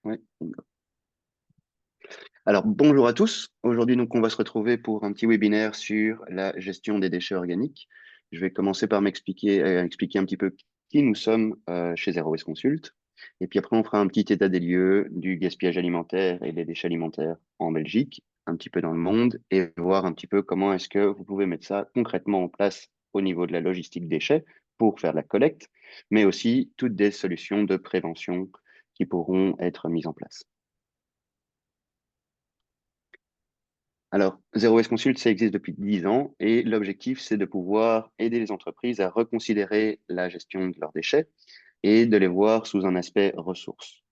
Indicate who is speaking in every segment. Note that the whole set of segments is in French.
Speaker 1: Ouais. Alors, bonjour à tous. Aujourd'hui, donc, on va se retrouver pour un petit webinaire sur la gestion des déchets organiques. Je vais commencer par expliquer un petit peu qui nous sommes chez Zero Waste Consult. Et puis après, on fera un petit état des lieux du gaspillage alimentaire et des déchets alimentaires en Belgique, un petit peu dans le monde, et voir un petit peu comment est-ce que vous pouvez mettre ça concrètement en place au niveau de la logistique déchets pour faire la collecte, mais aussi toutes des solutions de prévention qui pourront être mises en place. Alors, Zero Waste Consult, ça existe depuis 10 ans et l'objectif, c'est de pouvoir aider les entreprises à reconsidérer la gestion de leurs déchets et de les voir sous un aspect ressources.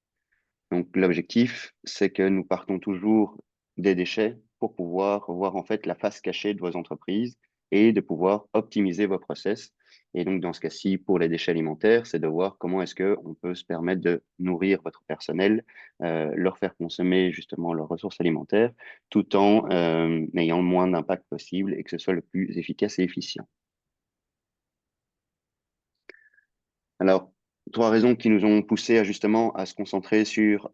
Speaker 1: Donc, l'objectif, c'est que nous partons toujours des déchets pour pouvoir voir en fait la face cachée de vos entreprises et de pouvoir optimiser vos process. Et donc, dans ce cas-ci, pour les déchets alimentaires, c'est de voir comment est-ce qu'on peut se permettre de nourrir votre personnel, leur faire consommer justement leurs ressources alimentaires, tout en ayant le moins d'impact possible et que ce soit le plus efficace et efficient. Alors, trois raisons qui nous ont poussé justement à se concentrer sur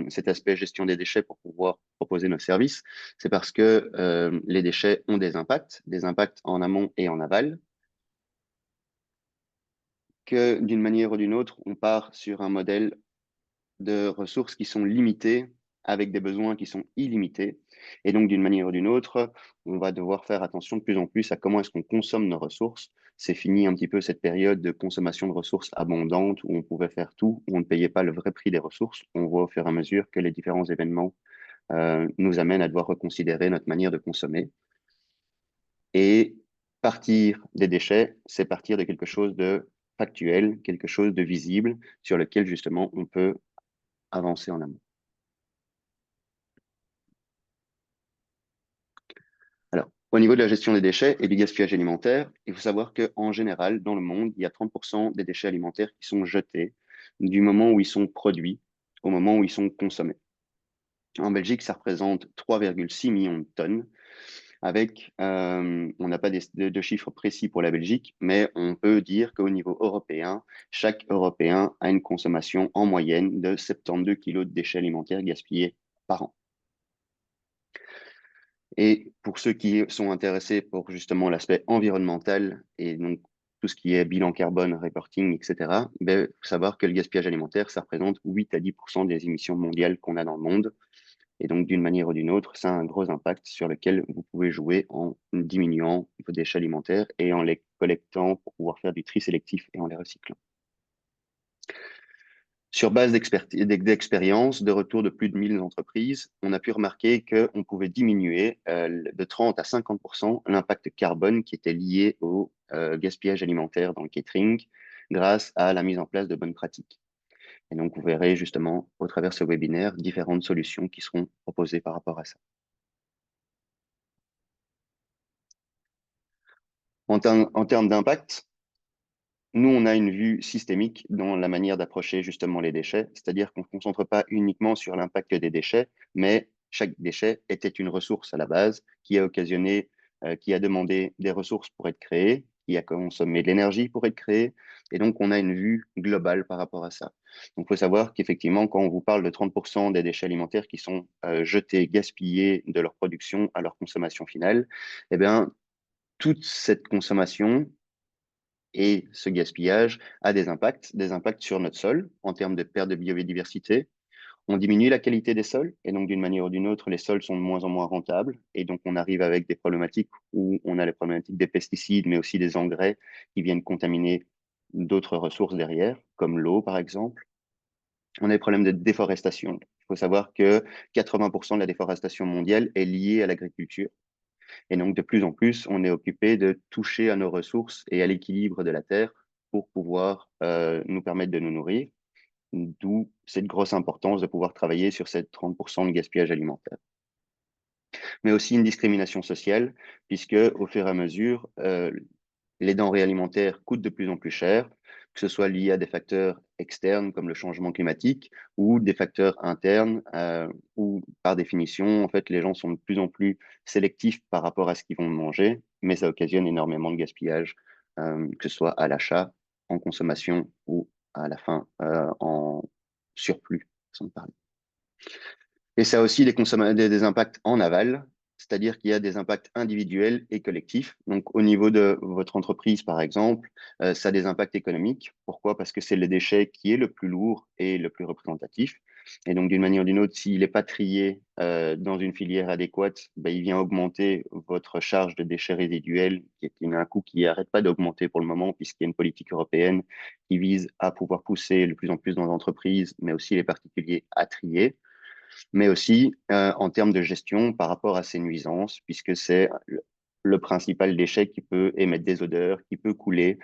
Speaker 1: cet aspect gestion des déchets pour pouvoir proposer nos services. C'est parce que les déchets ont des impacts en amont et en aval, que d'une manière ou d'une autre, on part sur un modèle de ressources qui sont limitées avec des besoins qui sont illimités. Et donc, d'une manière ou d'une autre, on va devoir faire attention de plus en plus à comment est-ce qu'on consomme nos ressources. C'est fini un petit peu cette période de consommation de ressources abondantes où on pouvait faire tout, où on ne payait pas le vrai prix des ressources. On voit au fur et à mesure que les différents événements nous amènent à devoir reconsidérer notre manière de consommer. Et partir des déchets, c'est partir de quelque chose de factuel, quelque chose de visible sur lequel justement on peut avancer en amont. Alors, au niveau de la gestion des déchets et du gaspillage alimentaire, il faut savoir qu'en général, dans le monde, il y a 30% des déchets alimentaires qui sont jetés du moment où ils sont produits au moment où ils sont consommés. En Belgique, ça représente 3,6 millions de tonnes. On n'a pas de chiffres précis pour la Belgique, mais on peut dire qu'au niveau européen, chaque Européen a une consommation en moyenne de 72 kilos de déchets alimentaires gaspillés par an. Et pour ceux qui sont intéressés pour justement l'aspect environnemental et donc tout ce qui est bilan carbone, reporting, etc., il faut savoir que le gaspillage alimentaire, ça représente 8 à 10% des émissions mondiales qu'on a dans le monde. Et donc, d'une manière ou d'une autre, ça a un gros impact sur lequel vous pouvez jouer en diminuant vos déchets alimentaires et en les collectant pour pouvoir faire du tri sélectif et en les recyclant. Sur base d'expérience, de retour de plus de 1000 entreprises, on a pu remarquer qu'on pouvait diminuer de 30 à 50% l'impact carbone qui était lié au gaspillage alimentaire dans le catering grâce à la mise en place de bonnes pratiques. Et donc, vous verrez justement au travers de ce webinaire différentes solutions qui seront proposées par rapport à ça. En termes d'impact, nous, on a une vue systémique dans la manière d'approcher justement les déchets, c'est-à-dire qu'on ne se concentre pas uniquement sur l'impact des déchets, mais chaque déchet était une ressource à la base qui a occasionné, qui a demandé des ressources pour être créées, qui a consommé de l'énergie pour être créée, et donc on a une vue globale par rapport à ça. Donc, il faut savoir qu'effectivement, quand on vous parle de 30% des déchets alimentaires qui sont jetés, gaspillés de leur production à leur consommation finale, eh bien, toute cette consommation et ce gaspillage a des impacts sur notre sol en termes de perte de biodiversité. On diminue la qualité des sols et donc d'une manière ou d'une autre, les sols sont de moins en moins rentables et donc on arrive avec des problématiques où on a les problématiques des pesticides, mais aussi des engrais qui viennent contaminer d'autres ressources derrière, comme l'eau par exemple. On a des problèmes de déforestation. Il faut savoir que 80% de la déforestation mondiale est liée à l'agriculture. Et donc, de plus en plus, on est occupé de toucher à nos ressources et à l'équilibre de la Terre pour pouvoir nous permettre de nous nourrir, d'où cette grosse importance de pouvoir travailler sur ces 30% de gaspillage alimentaire. Mais aussi une discrimination sociale, puisque au fur et à mesure, les denrées alimentaires coûtent de plus en plus cher, que ce soit lié à des facteurs externes comme le changement climatique ou des facteurs internes où, par définition, en fait, les gens sont de plus en plus sélectifs par rapport à ce qu'ils vont manger, mais ça occasionne énormément de gaspillage, que ce soit à l'achat, en consommation ou à la fin en surplus, sans parler. Et ça a aussi des impacts en aval, c'est-à-dire qu'il y a des impacts individuels et collectifs. Donc, au niveau de votre entreprise, par exemple, ça a des impacts économiques. Pourquoi? Parce que c'est le déchet qui est le plus lourd et le plus représentatif. Et donc, d'une manière ou d'une autre, s'il n'est pas trié dans une filière adéquate, ben, il vient augmenter votre charge de déchets résiduels, qui est un coût qui n'arrête pas d'augmenter pour le moment, puisqu'il y a une politique européenne qui vise à pouvoir pousser de plus en plus dans les entreprises, mais aussi les particuliers à trier, mais aussi en termes de gestion par rapport à ces nuisances, puisque c'est le principal déchet qui peut émettre des odeurs, qui peut couler,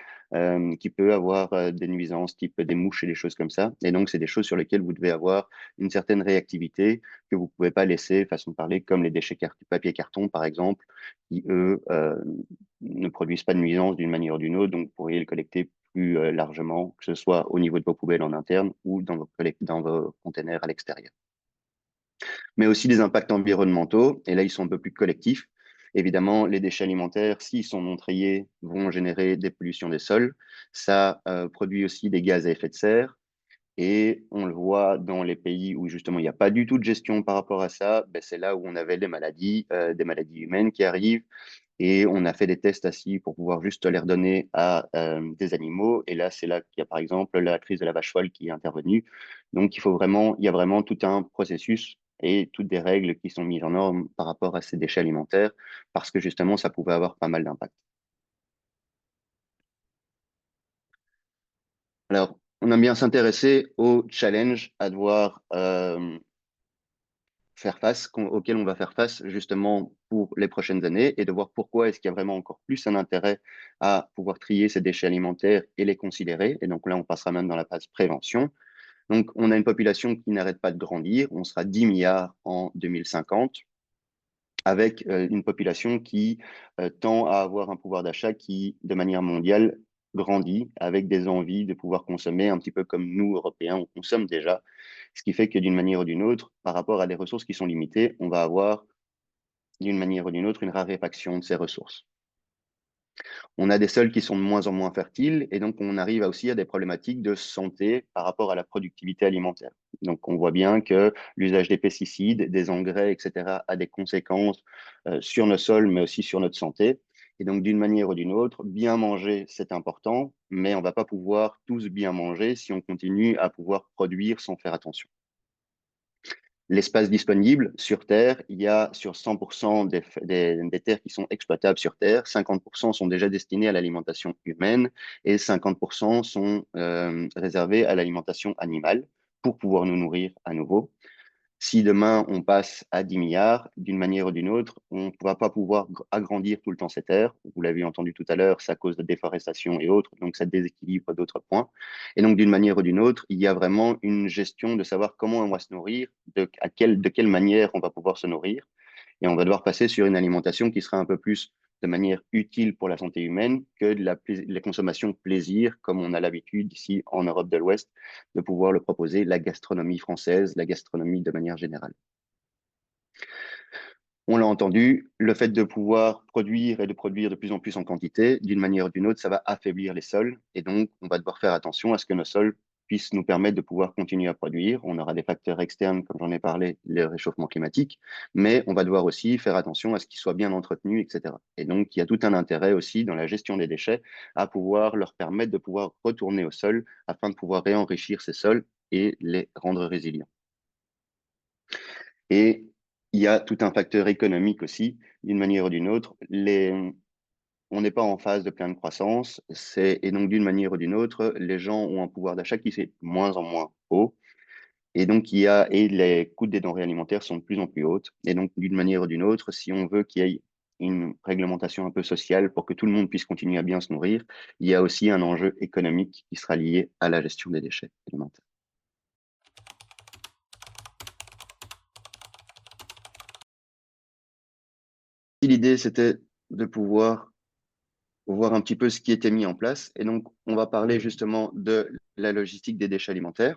Speaker 1: qui peut avoir des nuisances type des mouches et des choses comme ça. Et donc, c'est des choses sur lesquelles vous devez avoir une certaine réactivité que vous ne pouvez pas laisser, façon de parler, comme les déchets papier-carton, par exemple, qui, eux, ne produisent pas de nuisances d'une manière ou d'une autre, donc vous pourriez le collecter plus largement, que ce soit au niveau de vos poubelles en interne ou dans vos containers à l'extérieur, mais aussi des impacts environnementaux. Et là, ils sont un peu plus collectifs. Évidemment, les déchets alimentaires, s'ils sont non triés, vont générer des pollutions des sols. Ça produit aussi des gaz à effet de serre. Et on le voit dans les pays où justement il n'y a pas du tout de gestion par rapport à ça, ben c'est là où on avait des maladies humaines qui arrivent. Et on a fait des tests assis pour pouvoir juste les redonner à des animaux. Et là, c'est là qu'il y a par exemple la crise de la vache folle qui est intervenue. Donc, il y a vraiment tout un processus et toutes des règles qui sont mises en norme par rapport à ces déchets alimentaires, parce que justement, ça pouvait avoir pas mal d'impact. Alors, on aime bien s'intéresser aux challenges à devoir auxquels on va faire face justement pour les prochaines années, et de voir pourquoi est-ce qu'il y a vraiment encore plus un intérêt à pouvoir trier ces déchets alimentaires et les considérer. Et donc là, on passera même dans la phase prévention. Donc, on a une population qui n'arrête pas de grandir. On sera 10 milliards en 2050, avec une population qui tend à avoir un pouvoir d'achat qui, de manière mondiale, grandit, avec des envies de pouvoir consommer un petit peu comme nous, Européens, on consomme déjà. Ce qui fait que d'une manière ou d'une autre, par rapport à des ressources qui sont limitées, on va avoir d'une manière ou d'une autre une raréfaction de ces ressources. On a des sols qui sont de moins en moins fertiles, et donc on arrive aussi à des problématiques de santé par rapport à la productivité alimentaire. Donc on voit bien que l'usage des pesticides, des engrais, etc., a des conséquences sur nos sols, mais aussi sur notre santé. Et donc d'une manière ou d'une autre, bien manger, c'est important, mais on ne va pas pouvoir tous bien manger si on continue à pouvoir produire sans faire attention. L'espace disponible sur Terre, il y a sur 100% des terres qui sont exploitables sur Terre, 50% sont déjà destinées à l'alimentation humaine et 50% sont réservés à l'alimentation animale pour pouvoir nous nourrir à nouveau. Si demain on passe à 10 milliards, d'une manière ou d'une autre, on ne va pas pouvoir agrandir tout le temps ces terres. Vous l'avez entendu tout à l'heure, c'est à cause de déforestation et autres, donc ça déséquilibre d'autres points. Et donc d'une manière ou d'une autre, il y a vraiment une gestion de savoir comment on va se nourrir, de quelle manière on va pouvoir se nourrir. Et on va devoir passer sur une alimentation qui sera un peu plus de manière utile pour la santé humaine que de la consommation plaisir, comme on a l'habitude ici en Europe de l'Ouest, de pouvoir le proposer, la gastronomie française, la gastronomie de manière générale. On l'a entendu, le fait de pouvoir produire et de produire de plus en plus en quantité, d'une manière ou d'une autre, ça va affaiblir les sols. Et donc, on va devoir faire attention à ce que nos sols puissent nous permettre de pouvoir continuer à produire. On aura des facteurs externes, comme j'en ai parlé, le réchauffement climatique, mais on va devoir aussi faire attention à ce qu'ils soient bien entretenus, etc. Et donc, il y a tout un intérêt aussi dans la gestion des déchets à pouvoir leur permettre de pouvoir retourner au sol afin de pouvoir réenrichir ces sols et les rendre résilients. Et il y a tout un facteur économique aussi, d'une manière ou d'une autre. On n'est pas en phase de pleine croissance, et donc d'une manière ou d'une autre, les gens ont un pouvoir d'achat qui est de moins en moins haut. Et donc, et les coûts des denrées alimentaires sont de plus en plus hautes. Et donc, d'une manière ou d'une autre, si on veut qu'il y ait une réglementation un peu sociale pour que tout le monde puisse continuer à bien se nourrir, il y a aussi un enjeu économique qui sera lié à la gestion des déchets alimentaires. L'idée, c'était de pouvoir voir un petit peu ce qui était mis en place. Et donc, on va parler justement de la logistique des déchets alimentaires.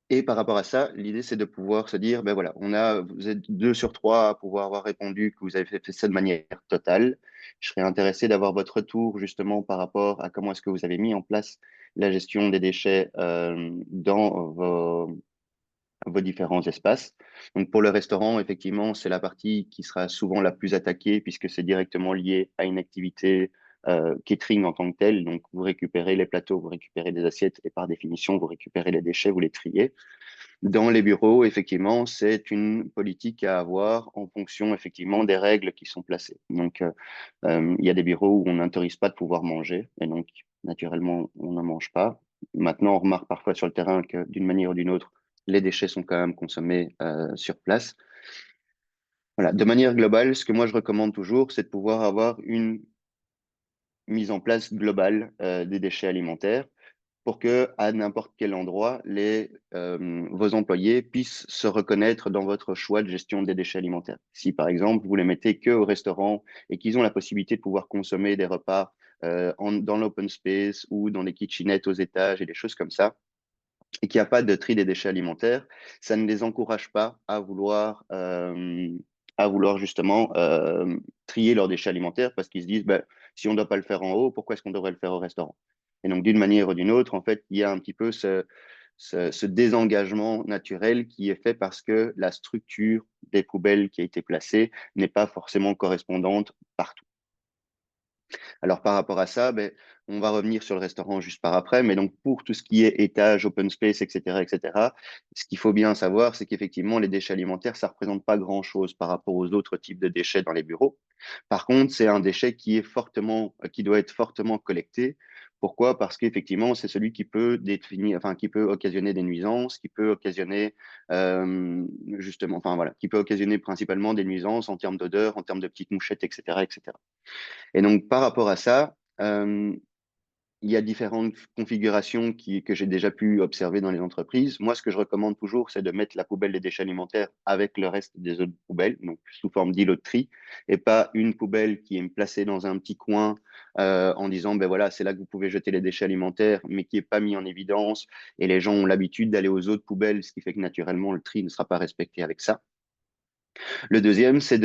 Speaker 1: Et par rapport à ça, l'idée, c'est de pouvoir se dire, ben voilà, vous êtes 2 sur 3 à pouvoir avoir répondu que vous avez fait ça de manière totale. Je serais intéressé d'avoir votre retour justement par rapport à comment est-ce que vous avez mis en place la gestion des déchets vos différents espaces. Donc pour le restaurant, effectivement, c'est la partie qui sera souvent la plus attaquée puisque c'est directement lié à une activité catering en tant que telle. Donc vous récupérez les plateaux, vous récupérez des assiettes et par définition, vous récupérez les déchets, vous les triez. Dans les bureaux, effectivement, c'est une politique à avoir en fonction effectivement des règles qui sont placées. Donc il y a des bureaux où on n'autorise pas de pouvoir manger et donc naturellement, on ne mange pas. Maintenant, on remarque parfois sur le terrain que d'une manière ou d'une autre, les déchets sont quand même consommés sur place. Voilà. De manière globale, ce que moi je recommande toujours, c'est de pouvoir avoir une mise en place globale des déchets alimentaires pour que, à n'importe quel endroit, vos employés puissent se reconnaître dans votre choix de gestion des déchets alimentaires. Si, par exemple, vous les mettez que au restaurant et qu'ils ont la possibilité de pouvoir consommer des repas dans l'open space ou dans les kitchenettes aux étages et des choses comme ça, et qu'il n'y a pas de tri des déchets alimentaires, ça ne les encourage pas à vouloir justement trier leurs déchets alimentaires parce qu'ils se disent, ben, si on ne doit pas le faire en haut, pourquoi est-ce qu'on devrait le faire au restaurant? Et donc, d'une manière ou d'une autre, en fait, il y a un petit peu ce désengagement naturel qui est fait parce que la structure des poubelles qui a été placée n'est pas forcément correspondante partout. Alors, par rapport à ça, ben, on va revenir sur le restaurant juste par après, mais donc pour tout ce qui est étage, open space, etc., ce qu'il faut bien savoir, c'est qu'effectivement, les déchets alimentaires, ça représente pas grand-chose par rapport aux autres types de déchets dans les bureaux. Par contre, c'est un déchet qui doit être fortement collecté. Pourquoi? Parce qu'effectivement, c'est celui qui peut enfin, qui peut occasionner des nuisances, qui peut occasionner justement, enfin voilà, qui peut occasionner principalement des nuisances en termes d'odeur, en termes de petites mouchettes, etc. Et donc, par rapport à ça, il y a différentes configurations que j'ai déjà pu observer dans les entreprises. Moi, ce que je recommande toujours, c'est de mettre la poubelle des déchets alimentaires avec le reste des autres poubelles, donc sous forme d'îlot de tri, et pas une poubelle qui est placée dans un petit coin en disant, ben voilà, c'est là que vous pouvez jeter les déchets alimentaires, mais qui n'est pas mis en évidence. Et les gens ont l'habitude d'aller aux autres poubelles, ce qui fait que naturellement, le tri ne sera pas respecté avec ça. Le deuxième, c'est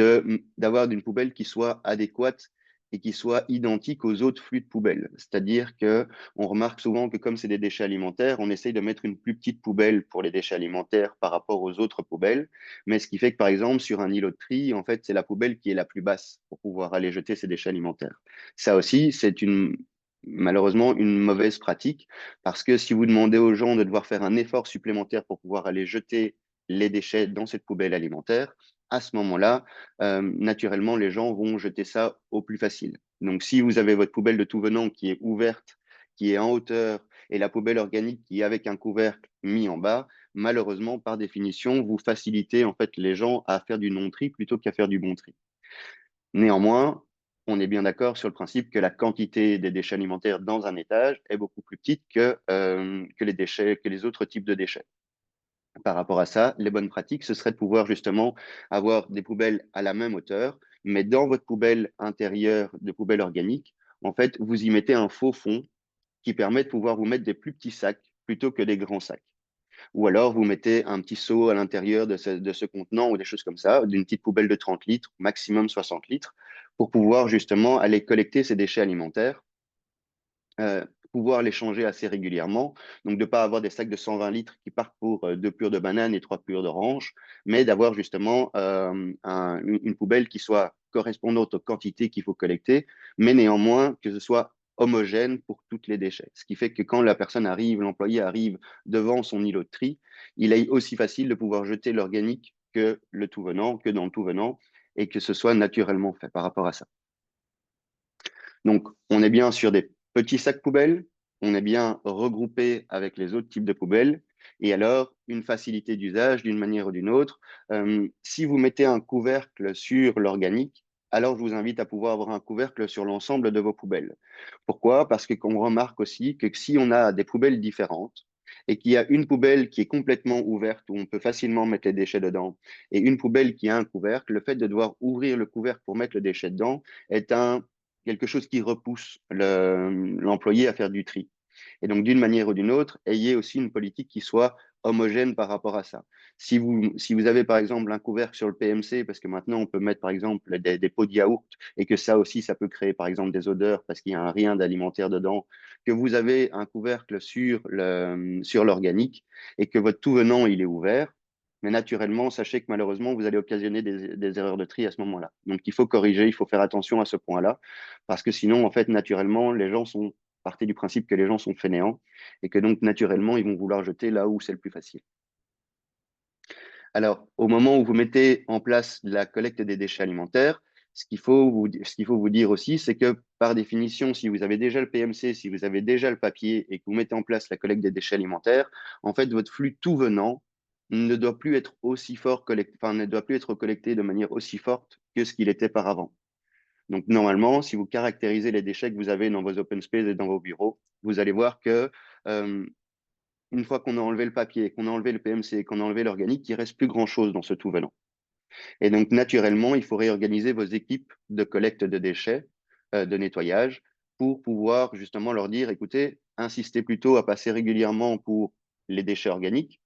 Speaker 1: d'avoir une poubelle qui soit adéquate et qui soit identique aux autres flux de poubelle. C'est-à-dire que on remarque souvent que comme c'est des déchets alimentaires, on essaye de mettre une plus petite poubelle pour les déchets alimentaires par rapport aux autres poubelles. Mais ce qui fait que, par exemple, sur un îlot de tri, en fait, c'est la poubelle qui est la plus basse pour pouvoir aller jeter ces déchets alimentaires. Ça aussi, malheureusement une mauvaise pratique parce que si vous demandez aux gens de devoir faire un effort supplémentaire pour pouvoir aller jeter les déchets dans cette poubelle alimentaire, à ce moment-là, naturellement, les gens vont jeter ça au plus facile. Donc, si vous avez votre poubelle de tout venant qui est ouverte, qui est en hauteur, et la poubelle organique qui est avec un couvercle mis en bas, malheureusement, par définition, vous facilitez en fait les gens à faire du non-tri plutôt qu'à faire du bon tri. Néanmoins, on est bien d'accord sur le principe que la quantité des déchets alimentaires dans un étage est beaucoup plus petite que les autres types de déchets. Par rapport à ça, les bonnes pratiques, ce serait de pouvoir justement avoir des poubelles à la même hauteur, mais dans votre poubelle intérieure de poubelle organique, en fait, vous y mettez un faux fond qui permet de pouvoir vous mettre des plus petits sacs plutôt que des grands sacs. Ou alors, vous mettez un petit seau à l'intérieur de ce contenant ou des choses comme ça, d'une petite poubelle de 30 litres, maximum 60 litres, pour pouvoir justement aller collecter ces déchets alimentaires pouvoir les changer assez régulièrement. Donc, de ne pas avoir des sacs de 120 litres qui partent pour deux pures de bananes et trois pures d'orange, mais d'avoir justement une poubelle qui soit correspondante aux quantités qu'il faut collecter, mais néanmoins que ce soit homogène pour toutes les déchets. Ce qui fait que quand la personne arrive, l'employé arrive devant son îlot de tri, il est aussi facile de pouvoir jeter l'organique que le tout venant, que dans le tout venant, et que ce soit naturellement fait par rapport à ça. Donc, on est bien sur des petits sacs poubelles, on est bien regroupé avec les autres types de poubelles, et alors une facilité d'usage d'une manière ou d'une autre. Si vous mettez un couvercle sur l'organique, alors je vous invite à pouvoir avoir un couvercle sur l'ensemble de vos poubelles. Pourquoi? Parce qu'on remarque aussi que si on a des poubelles différentes, et qu'il y a une poubelle qui est complètement ouverte, où on peut facilement mettre les déchets dedans, et une poubelle qui a un couvercle, le fait de devoir ouvrir le couvercle pour mettre le déchet dedans est quelque chose qui repousse l'employé à faire du tri. Et donc, d'une manière ou d'une autre, ayez aussi une politique qui soit homogène par rapport à ça. Si vous avez par exemple un couvercle sur le PMC, parce que maintenant on peut mettre par exemple des pots de yaourt et que ça aussi, ça peut créer par exemple des odeurs parce qu'il y a un rien d'alimentaire dedans, que vous avez un couvercle sur l'organique et que votre tout venant il est ouvert, Mais naturellement, sachez que malheureusement, vous allez occasionner des erreurs de tri à ce moment-là. Donc, il faut corriger, il faut faire attention à ce point-là, parce que sinon, en fait, naturellement, partez du principe que les gens sont fainéants et que donc, naturellement, ils vont vouloir jeter là où c'est le plus facile. Alors, au moment où vous mettez en place la collecte des déchets alimentaires, ce qu'il faut vous dire aussi, c'est que par définition, si vous avez déjà le PMC, si vous avez déjà le papier et que vous mettez en place la collecte des déchets alimentaires, en fait, votre flux tout venant ne doit plus être aussi fort enfin, ne doit plus être collecté de manière aussi forte que ce qu'il était par avant. Donc, normalement, si vous caractérisez les déchets que vous avez dans vos open space et dans vos bureaux, vous allez voir que euh, une fois qu'on a enlevé le papier, qu'on a enlevé le PMC, qu'on a enlevé l'organique, il ne reste plus grand-chose dans ce tout venant. Et donc, naturellement, il faut réorganiser vos équipes de collecte de déchets, de nettoyage, pour pouvoir justement leur dire, écoutez, insistez plutôt à passer régulièrement pour les déchets organiques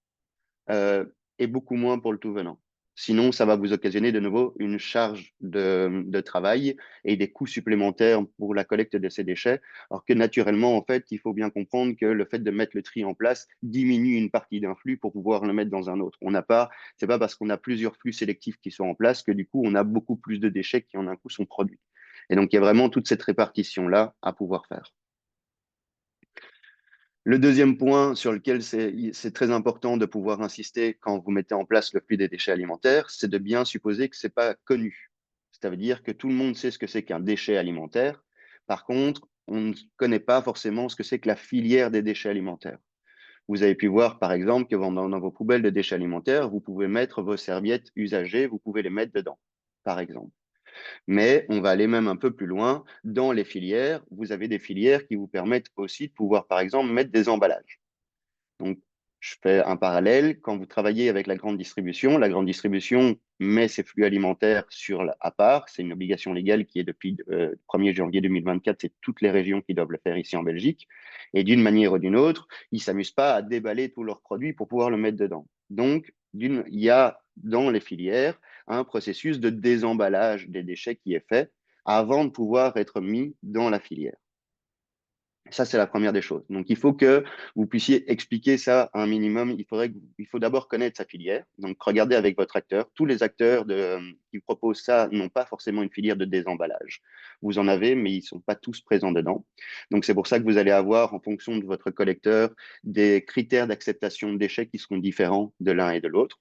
Speaker 1: euh, et beaucoup moins pour le tout venant. Sinon, ça va vous occasionner de nouveau une charge de travail et des coûts supplémentaires pour la collecte de ces déchets. Alors que naturellement, en fait, il faut bien comprendre que le fait de mettre le tri en place diminue une partie d'un flux pour pouvoir le mettre dans un autre. C'est pas parce qu'on a plusieurs flux sélectifs qui sont en place que du coup, on a beaucoup plus de déchets qui en un coup sont produits. Et donc, il y a vraiment toute cette répartition-là à pouvoir faire. Le deuxième point sur lequel c'est très important de pouvoir insister quand vous mettez en place le flux des déchets alimentaires, c'est de bien supposer que ce n'est pas connu. Ça veut dire que tout le monde sait ce que c'est qu'un déchet alimentaire. Par contre, on ne connaît pas forcément ce que c'est que la filière des déchets alimentaires. Vous avez pu voir, par exemple, que dans vos poubelles de déchets alimentaires, vous pouvez mettre vos serviettes usagées, vous pouvez les mettre dedans, par exemple. Mais on va aller même un peu plus loin. Dans les filières, vous avez des filières qui vous permettent aussi de pouvoir, par exemple, mettre des emballages. Donc, je fais un parallèle. Quand vous travaillez avec la grande distribution met ses flux alimentaires à part. C'est une obligation légale qui est depuis le 1er janvier 2024. C'est toutes les régions qui doivent le faire ici en Belgique. Et d'une manière ou d'une autre, ils ne s'amusent pas à déballer tous leurs produits pour pouvoir le mettre dedans. Donc, il y a dans les filières un processus de désemballage des déchets qui est fait avant de pouvoir être mis dans la filière. Ça, c'est la première des choses. Donc, il faut que vous puissiez expliquer ça à un minimum. Il faut d'abord connaître sa filière. Donc, regardez avec votre acteur. Tous les acteurs qui proposent ça n'ont pas forcément une filière de désemballage. Vous en avez, mais ils ne sont pas tous présents dedans. Donc, c'est pour ça que vous allez avoir, en fonction de votre collecteur, des critères d'acceptation de déchets qui seront différents de l'un et de l'autre.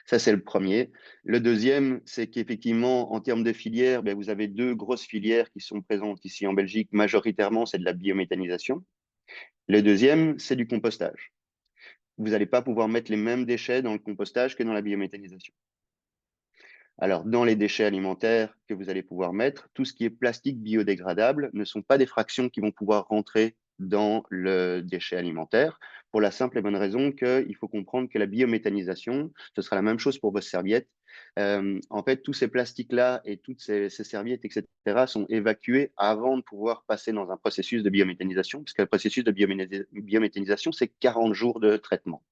Speaker 1: Ça, c'est le premier. Le deuxième, c'est qu'effectivement, en termes de filières, ben, vous avez deux grosses filières qui sont présentes ici en Belgique. Majoritairement, c'est de la biométhanisation. Le deuxième, c'est du compostage. Vous n'allez pas pouvoir mettre les mêmes déchets dans le compostage que dans la biométhanisation. Alors, dans les déchets alimentaires que vous allez pouvoir mettre, tout ce qui est plastique biodégradable ne sont pas des fractions qui vont pouvoir rentrer dans le déchet alimentaire, pour la simple et bonne raison qu'il faut comprendre que la biométhanisation, ce sera la même chose pour vos serviettes. En fait, tous ces plastiques-là et toutes ces serviettes, etc., sont évacués avant de pouvoir passer dans un processus de biométhanisation, puisque le processus de biométhanisation, c'est 40 jours de traitement.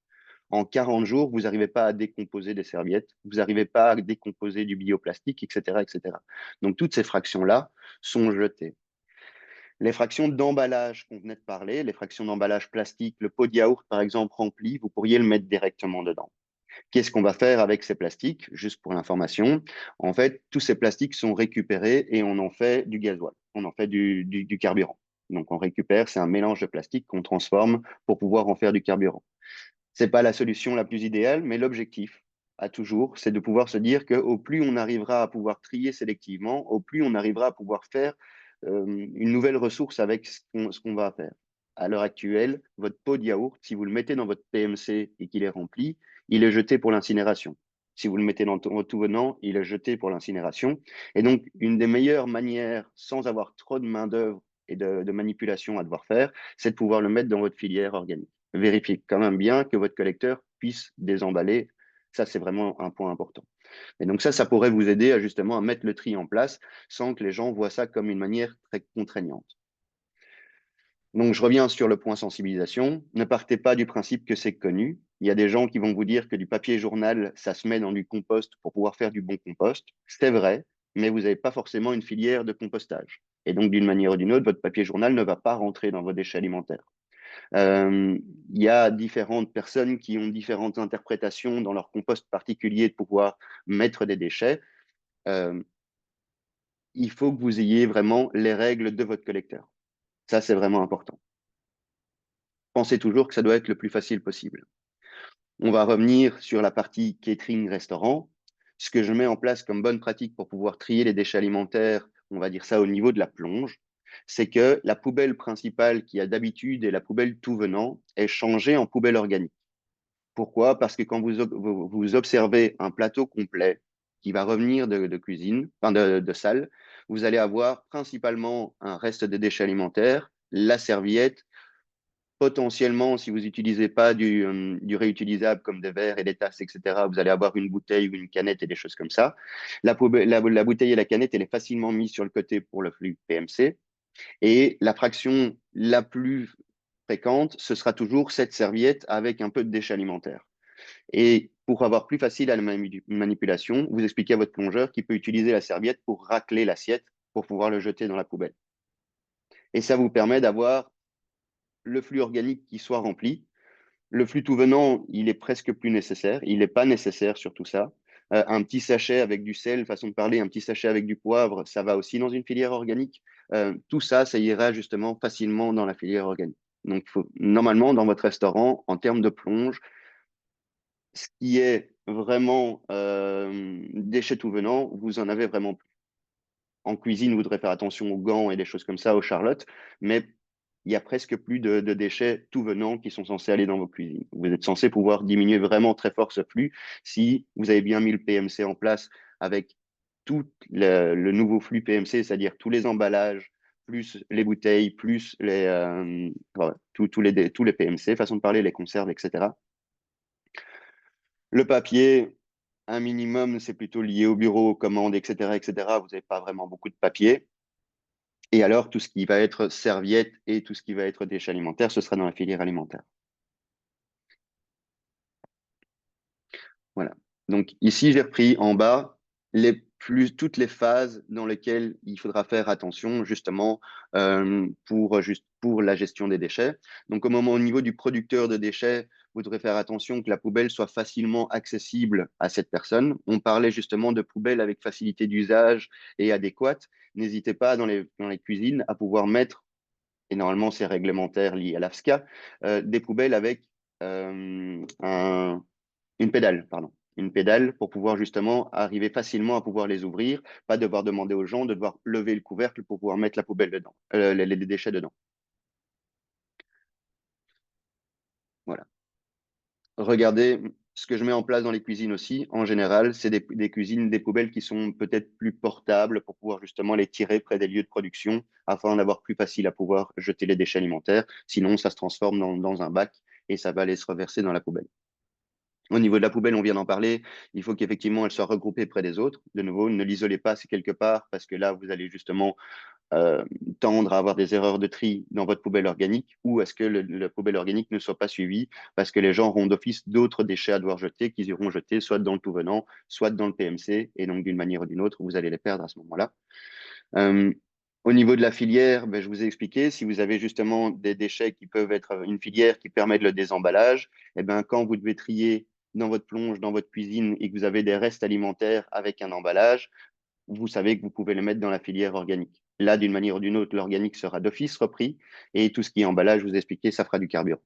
Speaker 1: En 40 jours, vous n'arrivez pas à décomposer des serviettes, vous n'arrivez pas à décomposer du bioplastique, etc., etc. Donc, toutes ces fractions-là sont jetées. Les fractions d'emballage qu'on venait de parler, les fractions d'emballage plastique, le pot de yaourt, par exemple, rempli, vous pourriez le mettre directement dedans. Qu'est-ce qu'on va faire avec ces plastiques? Juste pour l'information, en fait, tous ces plastiques sont récupérés et on en fait du gasoil, on en fait du carburant. Donc, on récupère, c'est un mélange de plastique qu'on transforme pour pouvoir en faire du carburant. C'est pas la solution la plus idéale, mais l'objectif, à toujours, c'est de pouvoir se dire qu'au plus on arrivera à pouvoir trier sélectivement, au plus on arrivera à pouvoir faire une nouvelle ressource avec ce qu'on va faire. À l'heure actuelle, votre pot de yaourt, si vous le mettez dans votre PMC et qu'il est rempli, il est jeté pour l'incinération. Si vous le mettez dans votre tout venant, il est jeté pour l'incinération. Et donc, une des meilleures manières, sans avoir trop de main-d'œuvre et de manipulation à devoir faire, c'est de pouvoir le mettre dans votre filière organique. Vérifiez quand même bien que votre collecteur puisse désemballer. Ça, c'est vraiment un point important. Et donc ça pourrait vous aider justement à mettre le tri en place sans que les gens voient ça comme une manière très contraignante. Donc je reviens sur le point sensibilisation. Ne partez pas du principe que c'est connu. Il y a des gens qui vont vous dire que du papier journal, ça se met dans du compost pour pouvoir faire du bon compost. C'est vrai, mais vous n'avez pas forcément une filière de compostage. Et donc d'une manière ou d'une autre, votre papier journal ne va pas rentrer dans vos déchets alimentaires. Il y a différentes personnes qui ont différentes interprétations dans leur compost particulier de pouvoir mettre des déchets. Euh, il faut que vous ayez vraiment les règles de votre collecteur. Ça, c'est vraiment important. Pensez toujours que ça doit être le plus facile possible. On va revenir sur la partie catering restaurant. Ce que je mets en place comme bonne pratique pour pouvoir trier les déchets alimentaires, on va dire ça au niveau de la plonge, c'est que la poubelle principale qui a d'habitude est la poubelle tout venant est changée en poubelle organique. Pourquoi? Parce que quand vous observez un plateau complet qui va revenir de cuisine, enfin de salle, vous allez avoir principalement un reste de déchets alimentaires, la serviette, potentiellement, si vous n'utilisez pas du réutilisable comme des verres et des tasses, etc., vous allez avoir une bouteille ou une canette et des choses comme ça. La bouteille et la canette, elle est facilement mise sur le côté pour le flux PMC. Et la fraction la plus fréquente, ce sera toujours cette serviette avec un peu de déchets alimentaires. Et pour avoir plus facile à la manipulation, vous expliquez à votre plongeur qu'il peut utiliser la serviette pour racler l'assiette pour pouvoir le jeter dans la poubelle. Et ça vous permet d'avoir le flux organique qui soit rempli. Le flux tout venant, il est presque plus nécessaire. Il n'est pas nécessaire sur tout ça. Un petit sachet avec du sel, façon de parler, un petit sachet avec du poivre, ça va aussi dans une filière organique. Tout ça, ça ira justement facilement dans la filière organique. Donc, normalement, dans votre restaurant, en termes de plonge, ce qui est vraiment déchets tout venant, vous en avez vraiment plus. En cuisine, vous devrez faire attention aux gants et des choses comme ça, aux charlottes, mais il y a presque plus de déchets tout venant qui sont censés aller dans vos cuisines. Vous êtes censé pouvoir diminuer vraiment très fort ce flux si vous avez bien mis le PMC en place avec tout le nouveau flux PMC, c'est-à-dire tous les emballages, plus les bouteilles, plus tous les PMC, façon de parler, les conserves, etc. Le papier, un minimum, c'est plutôt lié au bureau, aux commandes, etc., etc. Vous n'avez pas vraiment beaucoup de papier. Et alors, tout ce qui va être serviettes et tout ce qui va être déchets alimentaires, ce sera dans la filière alimentaire. Voilà. Donc ici, j'ai repris en bas toutes les phases dans lesquelles il faudra faire attention justement pour la gestion des déchets. Donc au niveau du producteur de déchets, vous devrez faire attention que la poubelle soit facilement accessible à cette personne. On parlait justement de poubelles avec facilité d'usage et adéquate. N'hésitez pas dans les cuisines à pouvoir mettre, et normalement c'est réglementaire lié à l'AFSCA, des poubelles avec une pédale, pardon. Une pédale pour pouvoir justement arriver facilement à pouvoir les ouvrir, pas devoir demander aux gens de devoir lever le couvercle pour pouvoir mettre la poubelle dedans, les déchets dedans. Voilà. Regardez ce que je mets en place dans les cuisines aussi. En général, c'est des cuisines, des poubelles qui sont peut-être plus portables pour pouvoir justement les tirer près des lieux de production afin d'avoir plus facile à pouvoir jeter les déchets alimentaires. Sinon, ça se transforme dans un bac et ça va aller se reverser dans la poubelle. Au niveau de la poubelle, on vient d'en parler. Il faut qu'effectivement, elle soit regroupée près des autres. De nouveau, ne l'isolez pas quelque part parce que là, vous allez justement euh, tendre à avoir des erreurs de tri dans votre poubelle organique ou est-ce que la poubelle organique ne soit pas suivie parce que les gens auront d'office d'autres déchets à devoir jeter qu'ils iront jeter soit dans le tout venant, soit dans le PMC. Et donc, d'une manière ou d'une autre, vous allez les perdre à ce moment-là. Euh, Au niveau de la filière, ben, je vous ai expliqué, si vous avez justement des déchets qui peuvent être une filière qui permet de le désemballage, eh ben, quand vous devez trier dans votre plonge, dans votre cuisine et que vous avez des restes alimentaires avec un emballage, vous savez que vous pouvez les mettre dans la filière organique. Là, d'une manière ou d'une autre, l'organique sera d'office repris et tout ce qui est emballage, je vous ai expliqué, ça fera du carburant.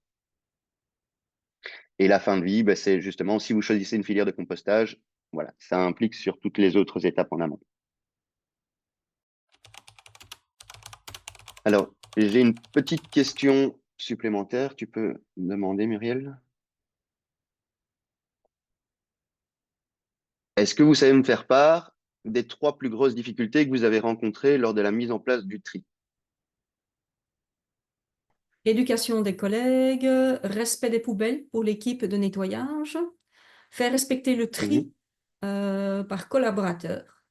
Speaker 1: Et la fin de vie, ben, c'est justement si vous choisissez une filière de compostage, voilà, ça implique sur toutes les autres étapes en amont. Alors, j'ai une petite question supplémentaire. Tu peux demander, Muriel? Est-ce que vous savez me faire part des trois plus grosses difficultés que vous avez rencontrées lors de la mise en place du tri?
Speaker 2: Éducation des collègues, respect des poubelles pour l'équipe de nettoyage, faire respecter le
Speaker 1: Mhm.
Speaker 2: tri par collaborateur,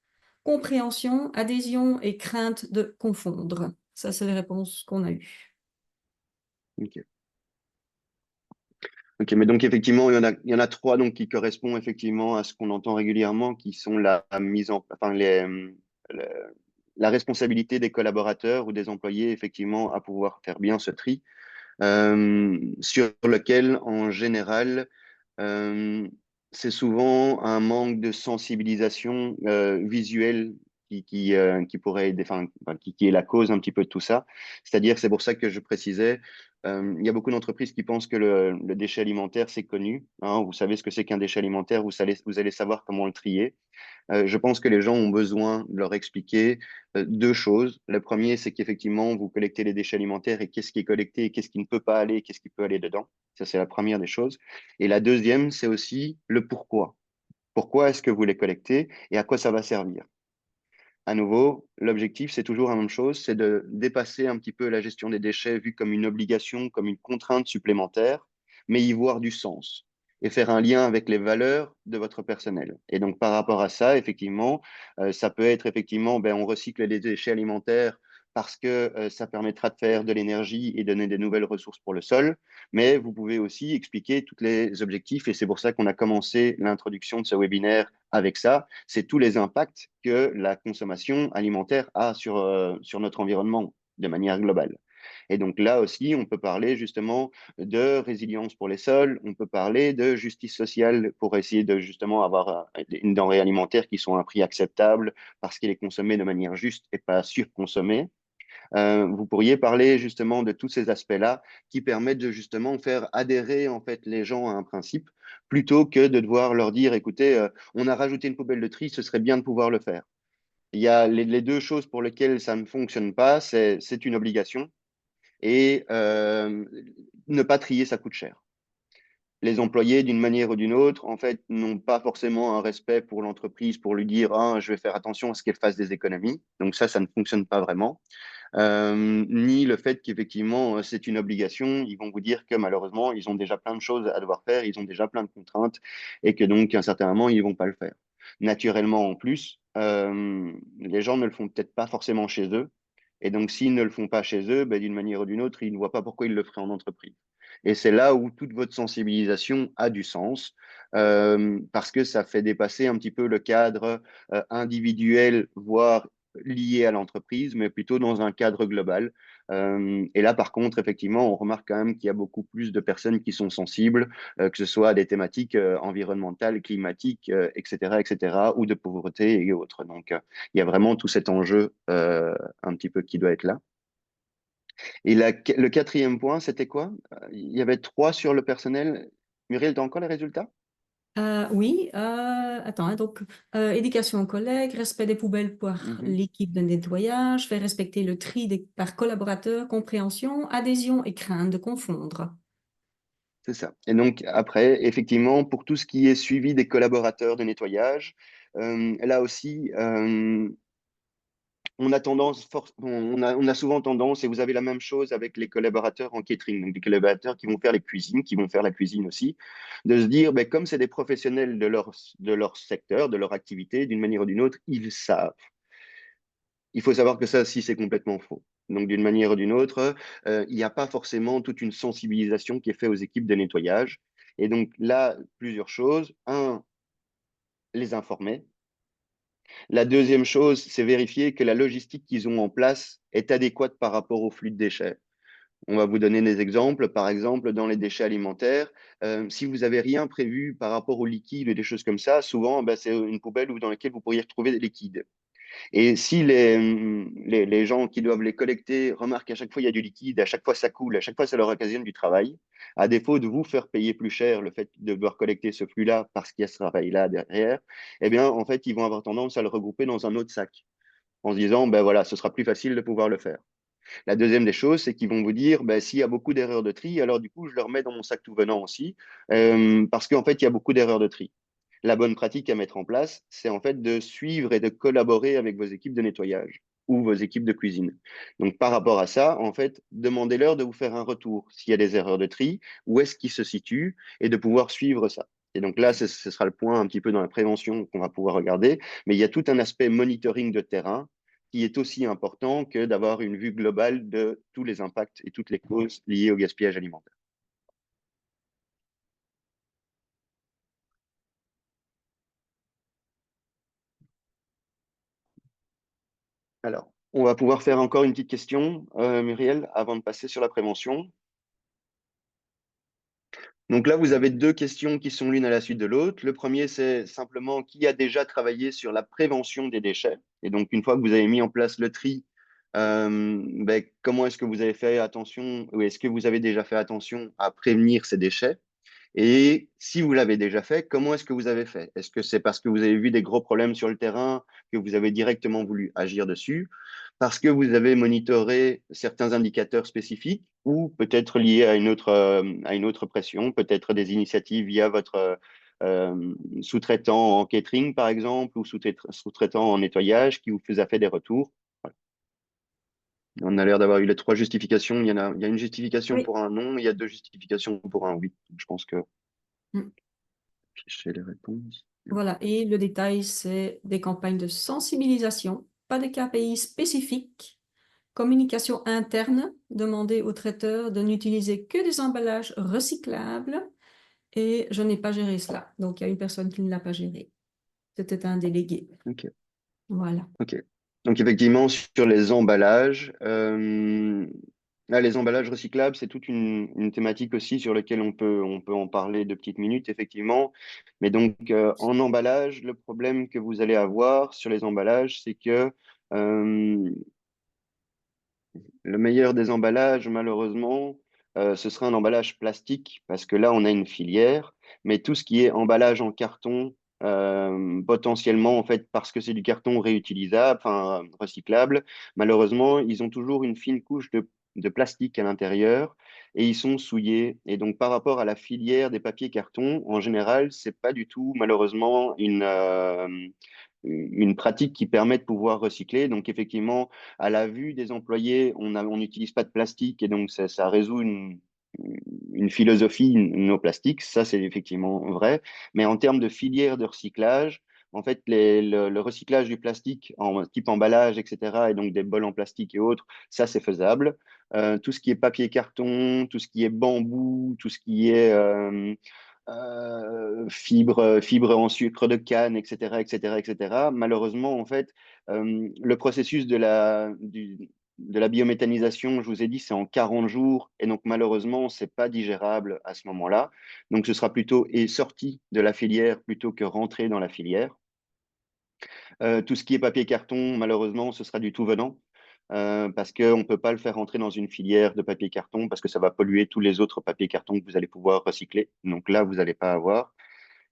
Speaker 2: compréhension, adhésion et crainte de confondre. Ça, c'est les réponses qu'on a eues.
Speaker 1: Ok. Ok, mais donc effectivement, il y en a trois donc, qui correspondent effectivement à ce qu'on entend régulièrement, qui sont le- la responsabilité des collaborateurs ou des employés effectivement à pouvoir faire bien ce tri. sur lequel, en général, euh, c'est souvent un manque de sensibilisation visuelle qui pourrait, qui est la cause un petit peu de tout ça. C'est-à-dire, c'est pour ça que je précisais, il y a beaucoup d'entreprises qui pensent que le déchet alimentaire, c'est connu, hein. Vous savez ce que c'est qu'un déchet alimentaire, vous allez savoir comment le trier. Je pense que les gens ont besoin de leur expliquer deux choses. Le premier, c'est qu'effectivement, vous collectez les déchets alimentaires et qu'est-ce qui est collecté et qu'est-ce qui ne peut pas aller, qu'est-ce qui peut aller dedans. Ça, c'est la première des choses. Et la deuxième, c'est aussi le pourquoi. Pourquoi est-ce que vous les collectez et à quoi ça va servir? À nouveau, l'objectif, c'est toujours la même chose, c'est de dépasser un petit peu la gestion des déchets vue comme une obligation, comme une contrainte supplémentaire, mais y voir du sens et faire un lien avec les valeurs de votre personnel. Et donc, par rapport à ça, effectivement, ça peut être effectivement, ben, on recycle les déchets alimentaires parce que ça permettra de faire de l'énergie et donner des nouvelles ressources pour le sol, mais vous pouvez aussi expliquer tous les objectifs, et c'est pour ça qu'on a commencé l'introduction de ce webinaire avec ça, c'est tous les impacts que la consommation alimentaire a sur notre environnement de manière globale. Et donc là aussi, on peut parler justement de résilience pour les sols, on peut parler de justice sociale pour essayer de justement avoir une denrée alimentaire qui soit à un prix acceptable parce qu'il est consommé de manière juste et pas surconsommé. Vous pourriez parler justement de tous ces aspects-là qui permettent de justement faire adhérer en fait les gens à un principe plutôt que de devoir leur dire, écoutez, on a rajouté une poubelle de tri, ce serait bien de pouvoir le faire. Il y a les deux choses pour lesquelles ça ne fonctionne pas, c'est une obligation et ne pas trier, ça coûte cher. Les employés, d'une manière ou d'une autre, en fait, n'ont pas forcément un respect pour l'entreprise pour lui dire, ah, je vais faire attention à ce qu'elle fasse des économies. Donc ça ne fonctionne pas vraiment. Ni le fait qu'effectivement c'est une obligation. Ils vont vous dire que malheureusement, ils ont déjà plein de choses à devoir faire, ils ont déjà plein de contraintes et que donc à un certain moment, ils ne vont pas le faire. Naturellement, en plus, les gens ne le font peut-être pas forcément chez eux. Et donc, s'ils ne le font pas chez eux, ben, d'une manière ou d'une autre, ils ne voient pas pourquoi ils le feraient en entreprise. Et c'est là où toute votre sensibilisation a du sens, parce que ça fait dépasser un petit peu le cadre individuel, voire lié à l'entreprise, mais plutôt dans un cadre global. Et là, par contre, effectivement, on remarque quand même qu'il y a beaucoup plus de personnes qui sont sensibles, que ce soit à des thématiques environnementales, climatiques, etc., etc., ou de pauvreté et autres. Donc, il y a vraiment tout cet enjeu un petit peu qui doit être là. Et le quatrième point, c'était quoi? Il y avait trois sur le personnel. Muriel, tu as encore les résultats?
Speaker 2: Oui, attends, hein, donc éducation aux collègues, respect des poubelles par
Speaker 1: Mhm.
Speaker 2: l'équipe de nettoyage, faire respecter le tri par collaborateurs, compréhension, adhésion et crainte de confondre.
Speaker 1: C'est ça. Et donc, après, effectivement, pour tout ce qui est suivi des collaborateurs de nettoyage, là aussi, on a souvent tendance, et vous avez la même chose avec les collaborateurs en catering, donc des collaborateurs qui vont faire les cuisines, qui vont faire la cuisine aussi, de se dire, ben, comme c'est des professionnels de leur secteur, de leur activité, d'une manière ou d'une autre, ils savent. Il faut savoir que ça, si c'est complètement faux. Donc, d'une manière ou d'une autre, il n'y a pas forcément toute une sensibilisation qui est faite aux équipes de nettoyage. Et donc là, plusieurs choses. Un, les informer. La deuxième chose, c'est vérifier que la logistique qu'ils ont en place est adéquate par rapport au flux de déchets. On va vous donner des exemples. Par exemple, dans les déchets alimentaires, si vous n'avez rien prévu par rapport aux liquides et des choses comme ça, souvent, ben, c'est une poubelle dans laquelle vous pourriez retrouver des liquides. Et si les gens qui doivent les collecter remarquent qu'à chaque fois il y a du liquide, à chaque fois ça coule, à chaque fois ça leur occasionne du travail, à défaut de vous faire payer plus cher le fait de devoir collecter ce flux-là parce qu'il y a ce travail-là derrière, eh bien, en fait, ils vont avoir tendance à le regrouper dans un autre sac en se disant, ben voilà, ce sera plus facile de pouvoir le faire. La deuxième des choses, c'est qu'ils vont vous dire, ben, s'il y a beaucoup d'erreurs de tri, alors du coup, je le remets dans mon sac tout venant aussi, parce qu'en fait, il y a beaucoup d'erreurs de tri. La bonne pratique à mettre en place, c'est en fait de suivre et de collaborer avec vos équipes de nettoyage ou vos équipes de cuisine. Donc, par rapport à ça, en fait, demandez-leur de vous faire un retour s'il y a des erreurs de tri, où est-ce qu'ils se situent et de pouvoir suivre ça. Et donc là, ce sera le point un petit peu dans la prévention qu'on va pouvoir regarder. Mais il y a tout un aspect monitoring de terrain qui est aussi important que d'avoir une vue globale de tous les impacts et toutes les causes liées au gaspillage alimentaire. Alors, on va pouvoir faire encore une petite question, Muriel, avant de passer sur la prévention. Donc là, vous avez deux questions qui sont l'une à la suite de l'autre. Le premier, c'est simplement qui a déjà travaillé sur la prévention des déchets. Et donc, une fois que vous avez mis en place le tri, comment est-ce que vous avez fait attention, ou est-ce que vous avez déjà fait attention à prévenir ces déchets? Et si vous l'avez déjà fait, comment est-ce que vous avez fait? Est-ce que c'est parce que vous avez vu des gros problèmes sur le terrain que vous avez directement voulu agir dessus? Parce que vous avez monitoré certains indicateurs spécifiques ou peut-être liés à une autre pression, peut-être des initiatives via votre sous-traitant en catering, par exemple, ou sous-traitant en nettoyage qui vous a fait des retours. Voilà. On a l'air d'avoir eu les trois justifications. Il y a une justification
Speaker 2: Oui,
Speaker 1: pour un non, il y a deux justifications pour un oui. Je pense que
Speaker 2: mm,
Speaker 1: j'ai les réponses.
Speaker 2: voilà. Et le détail, c'est des campagnes de sensibilisation, pas de KPI spécifiques, communication interne, demander aux traiteurs de n'utiliser que des emballages recyclables. Et je n'ai pas géré cela. Donc, il y a une personne qui ne l'a pas géré. C'était un délégué.
Speaker 1: Ok.
Speaker 2: Voilà.
Speaker 1: Ok. Donc effectivement, sur les emballages, là, les emballages recyclables, c'est toute une thématique aussi sur laquelle on peut en parler de petites minutes, effectivement. Mais donc, en emballage, le problème que vous allez avoir sur les emballages, c'est que euh, le meilleur des emballages, malheureusement, ce sera un emballage plastique parce que là, on a une filière. Mais tout ce qui est emballage en carton, potentiellement, en fait, parce que c'est du carton réutilisable, enfin recyclable, malheureusement, ils ont toujours une fine couche de plastique à l'intérieur et ils sont souillés. Et donc, par rapport à la filière des papiers cartons, en général, c'est pas du tout, malheureusement, une pratique qui permet de pouvoir recycler. Donc, effectivement, à la vue des employés, on n'utilise pas de plastique et donc ça résout une philosophie no plastique. Ça, c'est effectivement vrai. Mais en termes de filière de recyclage, en fait, le recyclage du plastique en type emballage, etc., et donc des bols en plastique et autres, ça, c'est faisable. Tout ce qui est papier carton, tout ce qui est bambou, tout ce qui est fibres en sucre de canne, etc., etc., etc. Malheureusement, en fait, le processus de la biométhanisation, je vous ai dit, c'est en 40 jours. Et donc, malheureusement, c'est pas digérable à ce moment-là. Donc, ce sera plutôt sorti de la filière plutôt que rentré dans la filière. Tout ce qui est papier carton, malheureusement, ce sera du tout venant. Parce qu'on ne peut pas le faire rentrer dans une filière de papier carton parce que ça va polluer tous les autres papiers carton que vous allez pouvoir recycler. Donc là, vous n'allez pas avoir.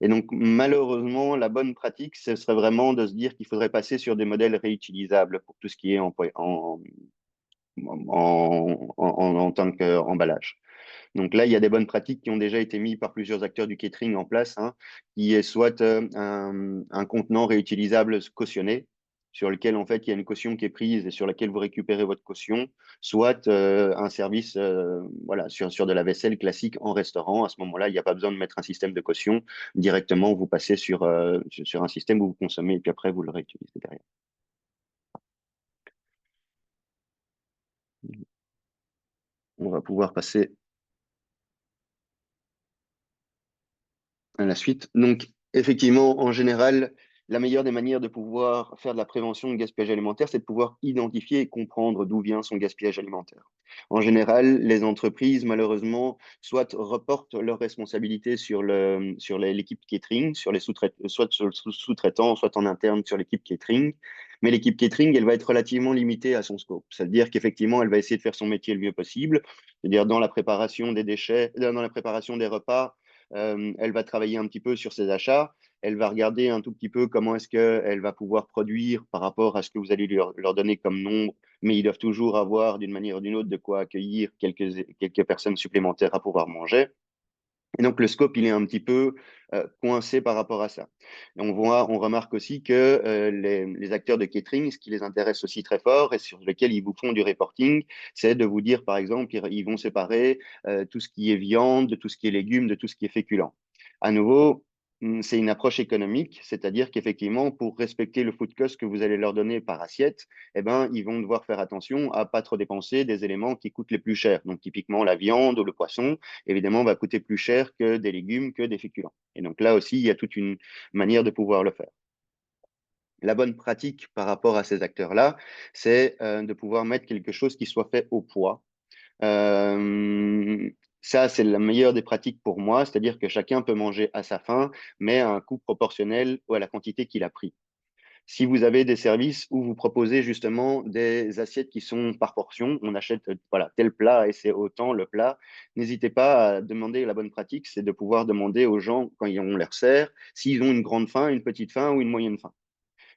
Speaker 1: Et donc, malheureusement, la bonne pratique, ce serait vraiment de se dire qu'il faudrait passer sur des modèles réutilisables pour tout ce qui est en tant qu'emballage. Donc là, il y a des bonnes pratiques qui ont déjà été mises par plusieurs acteurs du catering en place, hein, qui est soit un contenant réutilisable cautionné, sur lequel en fait il y a une caution qui est prise et sur laquelle vous récupérez votre caution, soit un service voilà, sur de la vaisselle classique en restaurant. À ce moment-là, il n'y a pas besoin de mettre un système de caution. Directement, vous passez sur un système où vous consommez et puis après, vous le réutilisez derrière. On va pouvoir passer à la suite. Donc, effectivement, en général, la meilleure des manières de pouvoir faire de la prévention de gaspillage alimentaire, c'est de pouvoir identifier et comprendre d'où vient son gaspillage alimentaire. En général, les entreprises, malheureusement, soit reportent leurs responsabilités sur l'équipe catering, sur les sous-traitants, soit sur le sous-traitant, soit en interne sur l'équipe catering. Mais l'équipe catering, elle va être relativement limitée à son scope. C'est-à-dire qu'effectivement, elle va essayer de faire son métier le mieux possible, c'est-à-dire dans la préparation des déchets, dans la préparation des repas, elle va travailler un petit peu sur ses achats, elle va regarder un tout petit peu comment est-ce qu'elle va pouvoir produire par rapport à ce que vous allez leur donner comme nombre, mais ils doivent toujours avoir d'une manière ou d'une autre de quoi accueillir quelques personnes supplémentaires à pouvoir manger. Et donc, le scope, il est un petit peu coincé par rapport à ça. Et on remarque aussi que les acteurs de catering, ce qui les intéresse aussi très fort et sur lequel ils vous font du reporting, c'est de vous dire, par exemple, ils vont séparer tout ce qui est viande, de tout ce qui est légumes, de tout ce qui est féculent. À nouveau, c'est une approche économique, c'est-à-dire qu'effectivement, pour respecter le food cost que vous allez leur donner par assiette, eh ben, ils vont devoir faire attention à pas trop dépenser des éléments qui coûtent les plus chers. Donc, typiquement, la viande ou le poisson, évidemment, va coûter plus cher que des légumes, que des féculents. Et donc là aussi, il y a toute une manière de pouvoir le faire. La bonne pratique par rapport à ces acteurs-là, c'est de pouvoir mettre quelque chose qui soit fait au poids. Euh, Ça, c'est la meilleure des pratiques pour moi, c'est-à-dire que chacun peut manger à sa faim, mais à un coût proportionnel à la quantité qu'il a pris. Si vous avez des services où vous proposez justement des assiettes qui sont par portion, on achète voilà, tel plat et c'est autant le plat, n'hésitez pas à demander la bonne pratique, c'est de pouvoir demander aux gens quand on leur sert s'ils ont une grande faim, une petite faim ou une moyenne faim.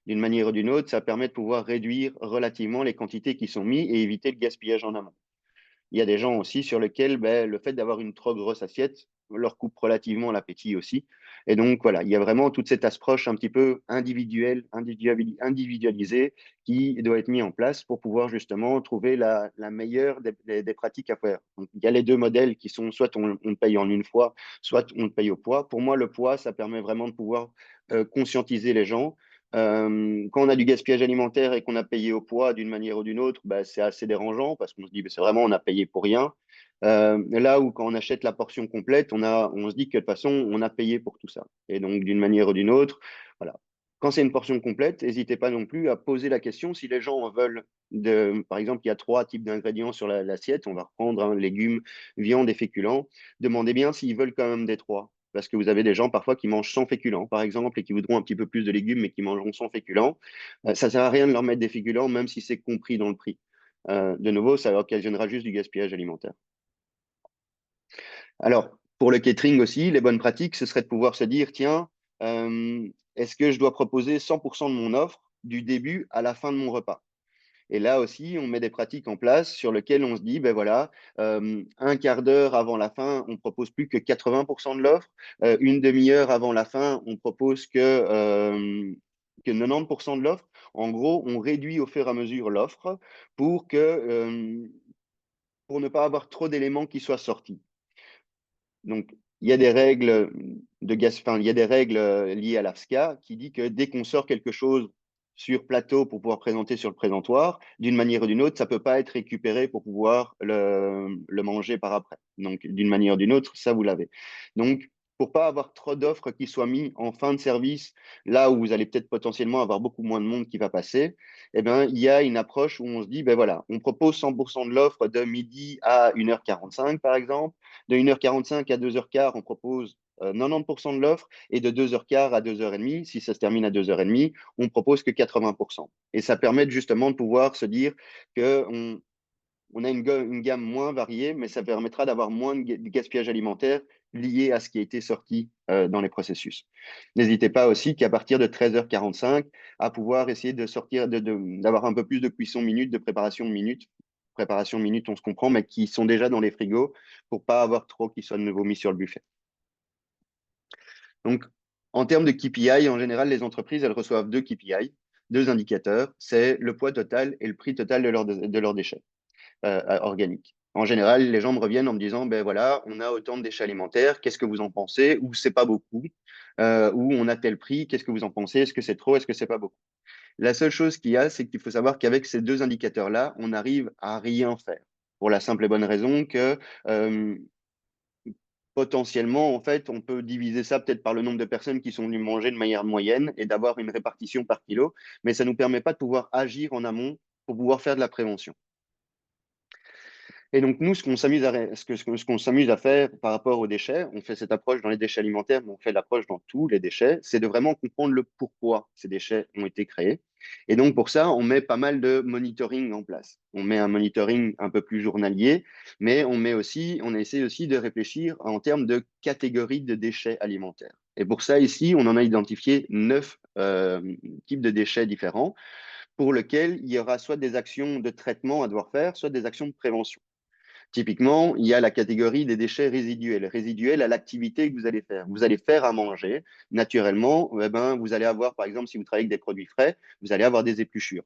Speaker 1: D'une manière ou d'une autre, ça permet de pouvoir réduire relativement les quantités qui sont mises et éviter le gaspillage en amont. Il y a des gens aussi sur lesquels le fait d'avoir une trop grosse assiette leur coupe relativement l'appétit aussi. Et donc, voilà, il y a vraiment toute cette approche un petit peu individuelle, individualisée qui doit être mise en place pour pouvoir justement trouver la meilleure des pratiques à faire. Donc, il y a les deux modèles qui sont soit on paye en une fois, soit on paye au poids. Pour moi, le poids, ça permet vraiment de pouvoir conscientiser les gens. Quand on a du gaspillage alimentaire et qu'on a payé au poids d'une manière ou d'une autre, c'est assez dérangeant parce qu'on se dit, c'est vraiment, on a payé pour rien. Là où quand on achète la portion complète, on se dit que de toute façon, on a payé pour tout ça. Et donc, d'une manière ou d'une autre, voilà. Quand c'est une portion complète, n'hésitez pas non plus à poser la question si les gens en veulent. Par exemple, il y a trois types d'ingrédients sur l'assiette. On va reprendre légumes, viande et féculents. Demandez bien s'ils veulent quand même des trois. Parce que vous avez des gens parfois qui mangent sans féculents, par exemple, et qui voudront un petit peu plus de légumes, mais qui mangeront sans féculents. Ça ne sert à rien de leur mettre des féculents, même si c'est compris dans le prix. De nouveau, ça occasionnera juste du gaspillage alimentaire. Alors, pour le catering aussi, les bonnes pratiques, ce serait de pouvoir se dire, tiens, est-ce que je dois proposer 100% de mon offre du début à la fin de mon repas? Et là aussi, on met des pratiques en place sur lesquelles on se dit, ben voilà, un quart d'heure avant la fin, on propose plus que 80% de l'offre. Une demi-heure avant la fin, on propose que 90% de l'offre. En gros, on réduit au fur et à mesure l'offre pour ne pas avoir trop d'éléments qui soient sortis. Donc, il y a des règles il y a des règles liées à l'AFSCA qui dit que dès qu'on sort quelque chose sur plateau pour pouvoir présenter sur le présentoir, d'une manière ou d'une autre, ça ne peut pas être récupéré pour pouvoir le manger par après. Donc, d'une manière ou d'une autre, ça, vous l'avez. Donc, pour pas avoir trop d'offres qui soient mises en fin de service, là où vous allez peut-être potentiellement avoir beaucoup moins de monde qui va passer, eh ben, il y a une approche où on se dit, ben voilà, on propose 100% de l'offre de midi à 1h45, par exemple. De 1h45 à 2h15, on propose 90% de l'offre et de 2h15 à 2h30, si ça se termine à 2h30, on propose que 80%. Et ça permet justement de pouvoir se dire qu'on on a une gamme moins variée, mais ça permettra d'avoir moins de gaspillage alimentaire lié à ce qui a été sorti dans les processus. N'hésitez pas aussi qu'à partir de 13h45, à pouvoir essayer de sortir, d'avoir un peu plus de cuisson minute, de préparation minute, on se comprend, mais qui sont déjà dans les frigos pour pas avoir trop qui soient de nouveau mis sur le buffet. Donc, en termes de KPI, en général, les entreprises, elles reçoivent deux KPI, deux indicateurs, c'est le poids total et le prix total de leurs déchets organiques. En général, les gens me reviennent en me disant, ben voilà, on a autant de déchets alimentaires, qu'est-ce que vous en pensez? Ou c'est pas beaucoup, ou on a tel prix, qu'est-ce que vous en pensez? Est-ce que c'est trop? Est-ce que c'est pas beaucoup? La seule chose qu'il y a, c'est qu'il faut savoir qu'avec ces deux indicateurs-là, on n'arrive à rien faire. Pour la simple et bonne raison que euh, potentiellement, en fait, on peut diviser ça peut-être par le nombre de personnes qui sont venues manger de manière moyenne et d'avoir une répartition par kilo, mais ça ne nous permet pas de pouvoir agir en amont pour pouvoir faire de la prévention. Et donc, nous, ce qu'on s'amuse à faire par rapport aux déchets, on fait cette approche dans les déchets alimentaires, mais on fait l'approche dans tous les déchets, c'est de vraiment comprendre le pourquoi ces déchets ont été créés. Et donc, pour ça, on met pas mal de monitoring en place. On met un monitoring un peu plus journalier, mais on essaie aussi de réfléchir en termes de catégories de déchets alimentaires. Et pour ça, ici, on en a identifié 9 types de déchets différents pour lesquels il y aura soit des actions de traitement à devoir faire, soit des actions de prévention. Typiquement, il y a la catégorie des déchets résiduels, résiduels à l'activité que vous allez faire. Vous allez faire à manger. Naturellement, vous allez avoir, par exemple, si vous travaillez avec des produits frais, vous allez avoir des épluchures.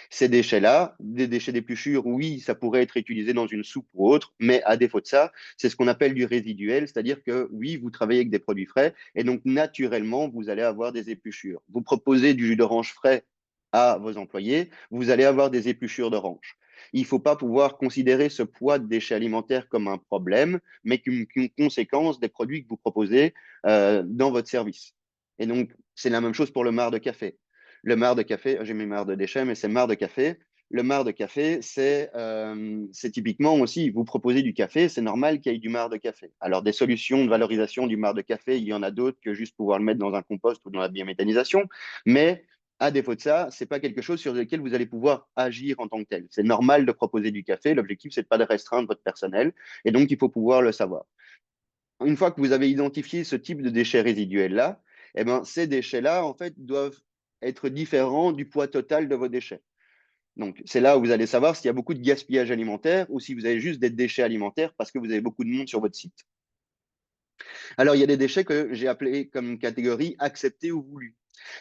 Speaker 1: Ces déchets-là, des déchets d'épluchures, oui, ça pourrait être utilisé dans une soupe ou autre, mais à défaut de ça, c'est ce qu'on appelle du résiduel, c'est-à-dire que oui, vous travaillez avec des produits frais et donc naturellement, vous allez avoir des épluchures. Vous proposez du jus d'orange frais à vos employés, vous allez avoir des épluchures d'orange. Il ne faut pas pouvoir considérer ce poids de déchets alimentaires comme un problème, mais qu'une conséquence des produits que vous proposez dans votre service. Et donc, c'est la même chose pour le marc de café. Le marc de café, j'ai mis marc de déchets, mais c'est marc de café. le marc de café, c'est typiquement aussi, vous proposez du café, c'est normal qu'il y ait du marc de café. Alors, des solutions de valorisation du marc de café, il y en a d'autres que juste pouvoir le mettre dans un compost ou dans la biométhanisation, mais à défaut de ça, ce n'est pas quelque chose sur lequel vous allez pouvoir agir en tant que tel. C'est normal de proposer du café, l'objectif, c'est de pas de restreindre votre personnel, et donc il faut pouvoir le savoir. Une fois que vous avez identifié ce type de déchets résiduels-là, eh ben, ces déchets-là, en fait, doivent être différents du poids total de vos déchets. Donc, c'est là où vous allez savoir s'il y a beaucoup de gaspillage alimentaire ou si vous avez juste des déchets alimentaires parce que vous avez beaucoup de monde sur votre site. Alors, il y a des déchets que j'ai appelés comme catégorie acceptés ou voulus.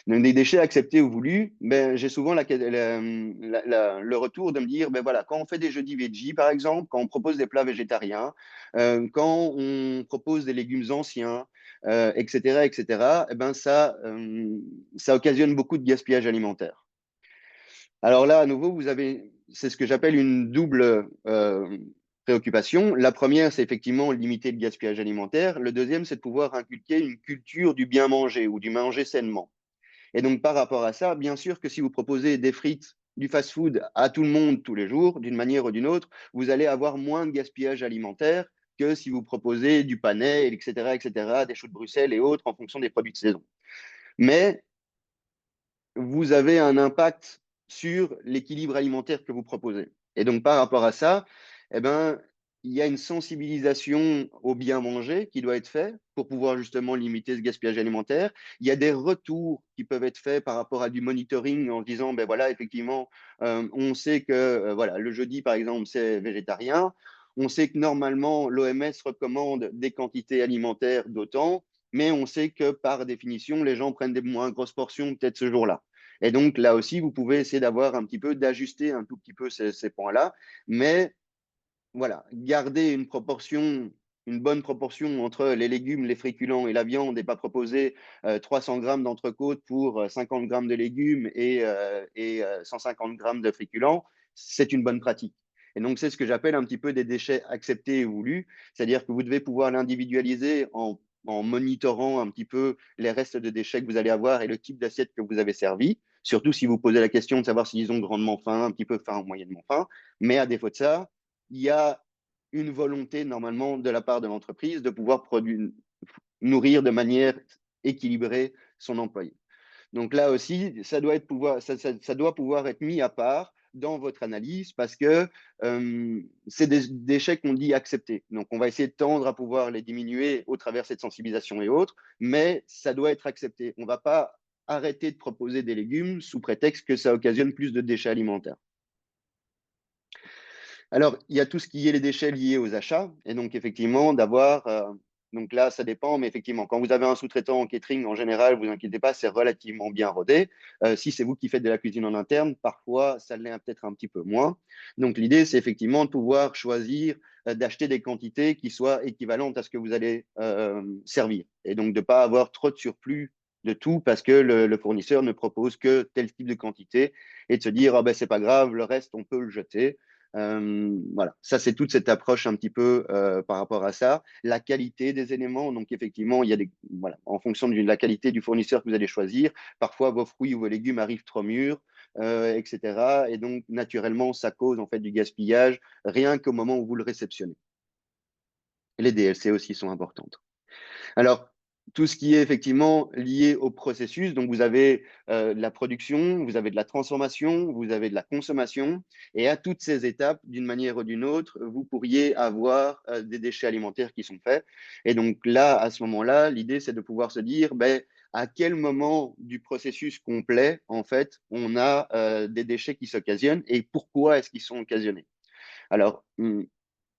Speaker 1: Donc, des déchets acceptés ou voulus, ben, j'ai souvent le retour de me dire, ben voilà, quand on fait des jeudis veggie, par exemple, quand on propose des plats végétariens, quand on propose des légumes anciens, etc., eh ben ça occasionne beaucoup de gaspillage alimentaire. Alors là, à nouveau, c'est ce que j'appelle une double préoccupation. La première, c'est effectivement limiter le gaspillage alimentaire. Le deuxième, c'est de pouvoir inculquer une culture du bien manger ou du manger sainement. Et donc, par rapport à ça, bien sûr que si vous proposez des frites, du fast-food à tout le monde tous les jours, d'une manière ou d'une autre, vous allez avoir moins de gaspillage alimentaire que si vous proposez du panais, etc., des choux de Bruxelles et autres en fonction des produits de saison. Mais vous avez un impact sur l'équilibre alimentaire que vous proposez. Et donc, par rapport à ça, eh ben, il y a une sensibilisation au bien manger qui doit être faite pour pouvoir justement limiter ce gaspillage alimentaire. Il y a des retours qui peuvent être faits par rapport à du monitoring en disant, ben voilà, effectivement, on sait que voilà, le jeudi, par exemple, c'est végétarien. On sait que normalement, l'OMS recommande des quantités alimentaires d'autant, mais on sait que par définition, les gens prennent des moins grosses portions peut-être ce jour-là. Et donc là aussi, vous pouvez essayer d'avoir un petit peu, d'ajuster un tout petit peu ces points-là, mais voilà, garder une proportion, une bonne proportion entre les légumes, les féculents et la viande et pas proposer 300 grammes d'entrecôte pour 50 grammes de légumes et 150 grammes de féculents, c'est une bonne pratique. Et donc, c'est ce que j'appelle un petit peu des déchets acceptés et voulus, c'est-à-dire que vous devez pouvoir l'individualiser en monitorant un petit peu les restes de déchets que vous allez avoir et le type d'assiette que vous avez servi, surtout si vous posez la question de savoir s'ils ont grandement faim, un petit peu faim ou moyennement faim. Mais à défaut de ça, il y a une volonté normalement de la part de l'entreprise de pouvoir nourrir de manière équilibrée son employé. Donc là aussi, ça doit pouvoir être mis à part dans votre analyse parce que c'est des déchets qu'on dit acceptés. Donc on va essayer de tendre à pouvoir les diminuer au travers de cette sensibilisation et autres, mais ça doit être accepté. On ne va pas arrêter de proposer des légumes sous prétexte que ça occasionne plus de déchets alimentaires. Alors, il y a tout ce qui est les déchets liés aux achats. Et donc, effectivement, donc là, ça dépend, mais effectivement, quand vous avez un sous-traitant en catering, en général, vous inquiétez pas, c'est relativement bien rodé. Si c'est vous qui faites de la cuisine en interne, parfois, ça l'est peut-être un petit peu moins. Donc, l'idée, c'est effectivement de pouvoir choisir d'acheter des quantités qui soient équivalentes à ce que vous allez servir. Et donc, de ne pas avoir trop de surplus de tout parce que le fournisseur ne propose que tel type de quantité et de se dire, ah ben, c'est pas grave, le reste, on peut le jeter. Voilà, ça c'est toute cette approche un petit peu par rapport à ça. La qualité des éléments, donc effectivement, il y a voilà, en fonction de la qualité du fournisseur que vous allez choisir, parfois vos fruits ou vos légumes arrivent trop mûrs, etc. Et donc naturellement, ça cause en fait du gaspillage rien qu'au moment où vous le réceptionnez. Les DLC aussi sont importantes. Alors, tout ce qui est effectivement lié au processus, donc vous avez de la production, vous avez de la transformation, vous avez de la consommation, et à toutes ces étapes, d'une manière ou d'une autre, vous pourriez avoir des déchets alimentaires qui sont faits. Et donc là, à ce moment-là, l'idée, c'est de pouvoir se dire, ben, à quel moment du processus complet, en fait, on a des déchets qui s'occasionnent et pourquoi est-ce qu'ils sont occasionnés. Alors,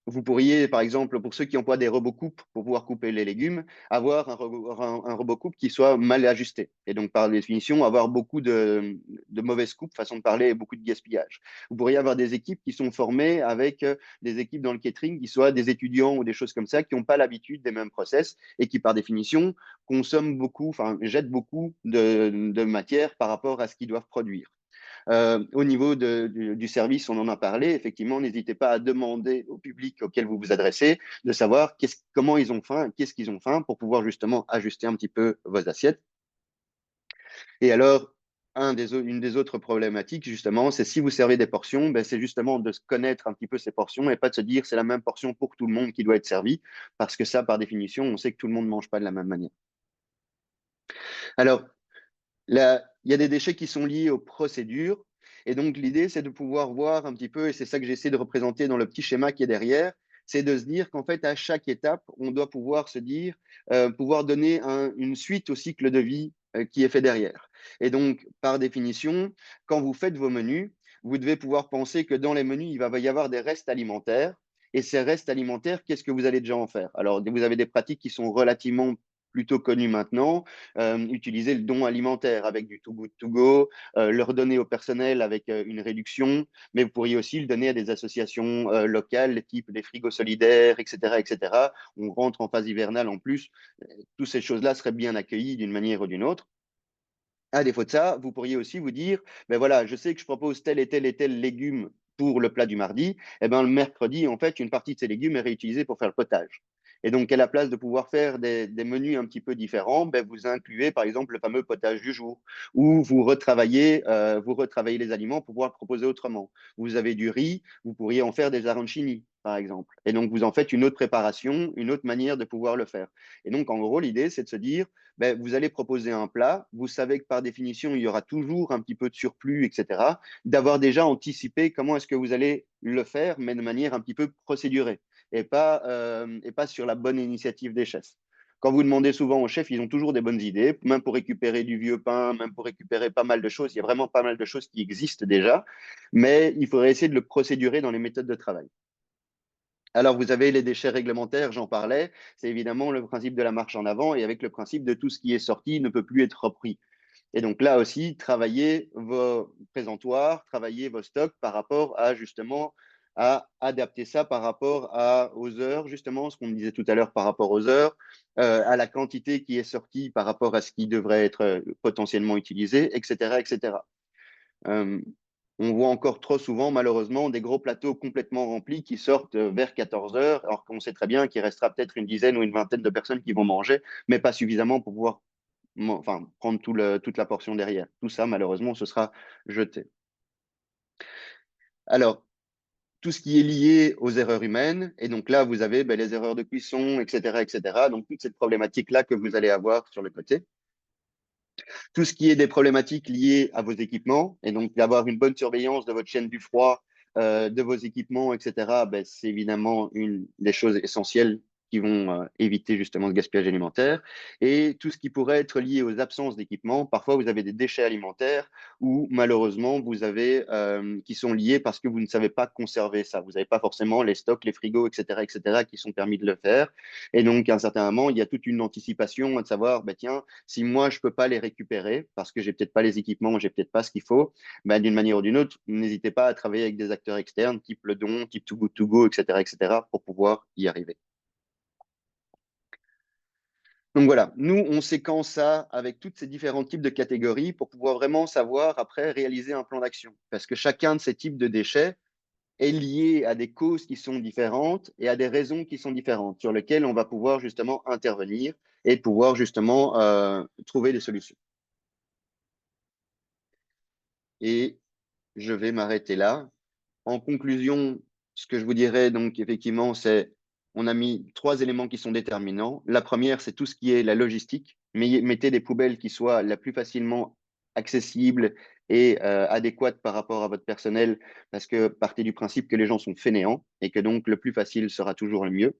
Speaker 1: vous pourriez, par exemple, pour ceux qui emploient des robots coupes pour pouvoir couper les légumes, avoir un robot coupe qui soit mal ajusté. Et donc, par définition, avoir beaucoup de mauvaises coupes, façon de parler, et beaucoup de gaspillage. Vous pourriez avoir des équipes qui sont formées avec des équipes dans le catering qui soient des étudiants ou des choses comme ça, qui n'ont pas l'habitude des mêmes process et qui, par définition, consomment beaucoup, enfin, jettent beaucoup de matière par rapport à ce qu'ils doivent produire. Au niveau du service, on en a parlé. Effectivement, n'hésitez pas à demander au public auquel vous vous adressez de savoir comment ils ont faim, qu'est-ce qu'ils ont faim pour pouvoir justement ajuster un petit peu vos assiettes. Et alors, une des autres problématiques, justement, c'est si vous servez des portions, ben, c'est justement de se connaître un petit peu ces portions et pas de se dire c'est la même portion pour tout le monde qui doit être servie, parce que ça, par définition, on sait que tout le monde ne mange pas de la même manière. Alors, il y a des déchets qui sont liés aux procédures. Et donc, l'idée, c'est de pouvoir voir un petit peu, et c'est ça que j'essaie de représenter dans le petit schéma qui est derrière, c'est de se dire qu'en fait, à chaque étape, on doit pouvoir se dire, pouvoir donner une suite au cycle de vie qui est fait derrière. Et donc, par définition, quand vous faites vos menus, vous devez pouvoir penser que dans les menus, il va y avoir des restes alimentaires. Et ces restes alimentaires, qu'est-ce que vous allez déjà en faire? Alors, vous avez des pratiques qui sont relativement plutôt connues maintenant, utiliser le don alimentaire avec du Too Good To Go, leur donner au personnel avec une réduction, mais vous pourriez aussi le donner à des associations locales, type des frigos solidaires, etc., etc. On rentre en phase hivernale en plus. Toutes ces choses-là seraient bien accueillies d'une manière ou d'une autre. À défaut de ça, vous pourriez aussi vous dire, ben voilà, je sais que je propose tel et tel légume pour le plat du mardi, et ben le mercredi, en fait, une partie de ces légumes est réutilisée pour faire le potage. Et donc, à la place de pouvoir faire des menus un petit peu différents, ben, vous incluez par exemple le fameux potage du jour, où vous retravaillez les aliments pour pouvoir proposer autrement. Vous avez du riz, vous pourriez en faire des arancini, par exemple. Et donc, vous en faites une autre préparation, une autre manière de pouvoir le faire. Et donc, en gros, l'idée, c'est de se dire, ben, vous allez proposer un plat, vous savez que par définition, il y aura toujours un petit peu de surplus, etc., d'avoir déjà anticipé comment est-ce que vous allez le faire, mais de manière un petit peu procédurée et pas sur la bonne initiative des chefs. Quand vous demandez souvent aux chefs, ils ont toujours des bonnes idées, même pour récupérer du vieux pain, même pour récupérer pas mal de choses. Il y a vraiment pas mal de choses qui existent déjà, mais il faudrait essayer de le procédurer dans les méthodes de travail. Alors, vous avez les déchets réglementaires, j'en parlais. C'est évidemment le principe de la marche en avant et avec le principe de tout ce qui est sorti ne peut plus être repris. Et donc là aussi, travaillez vos présentoirs, travaillez vos stocks par rapport à justement à adapter ça par rapport aux heures, justement, ce qu'on disait tout à l'heure par rapport aux heures, à la quantité qui est sortie par rapport à ce qui devrait être potentiellement utilisé, etc., etc. Euh, on voit encore trop souvent, malheureusement, des gros plateaux complètement remplis qui sortent vers 14 heures, alors qu'on sait très bien qu'il restera peut-être une dizaine ou une vingtaine de personnes qui vont manger, mais pas suffisamment pour pouvoir prendre toute la portion derrière. Tout ça, malheureusement, ce sera jeté. Alors, tout ce qui est lié aux erreurs humaines, et donc là, vous avez ben, les erreurs de cuisson, etc., etc. Donc, toute cette problématique-là que vous allez avoir sur le côté. Tout ce qui est des problématiques liées à vos équipements, et donc d'avoir une bonne surveillance de votre chaîne du froid, de vos équipements, etc., ben, c'est évidemment une des choses essentielles qui vont éviter justement le gaspillage alimentaire. Et tout ce qui pourrait être lié aux absences d'équipements, parfois vous avez des déchets alimentaires ou malheureusement vous avez qui sont liés parce que vous ne savez pas conserver ça. Vous n'avez pas forcément les stocks, les frigos, etc., qui sont permis de le faire. Et donc, à un certain moment, il y a toute une anticipation de savoir, ben, tiens, si moi, je ne peux pas les récupérer parce que j'ai peut-être pas les équipements, j'ai peut-être pas ce qu'il faut, ben, d'une manière ou d'une autre, n'hésitez pas à travailler avec des acteurs externes, type Le Don, type Too Good To Go, etc., pour pouvoir y arriver. Donc voilà, nous, on séquence ça avec tous ces différents types de catégories pour pouvoir vraiment savoir après réaliser un plan d'action. Parce que chacun de ces types de déchets est lié à des causes qui sont différentes et à des raisons qui sont différentes sur lesquelles on va pouvoir justement intervenir et pouvoir justement trouver des solutions. Et je vais m'arrêter là. En conclusion, ce que je vous dirais donc effectivement, c'est on a mis trois éléments qui sont déterminants. La première, c'est tout ce qui est la logistique. Mettez des poubelles qui soient la plus facilement accessibles et adéquates par rapport à votre personnel, parce que partez du principe que les gens sont fainéants et que donc le plus facile sera toujours le mieux.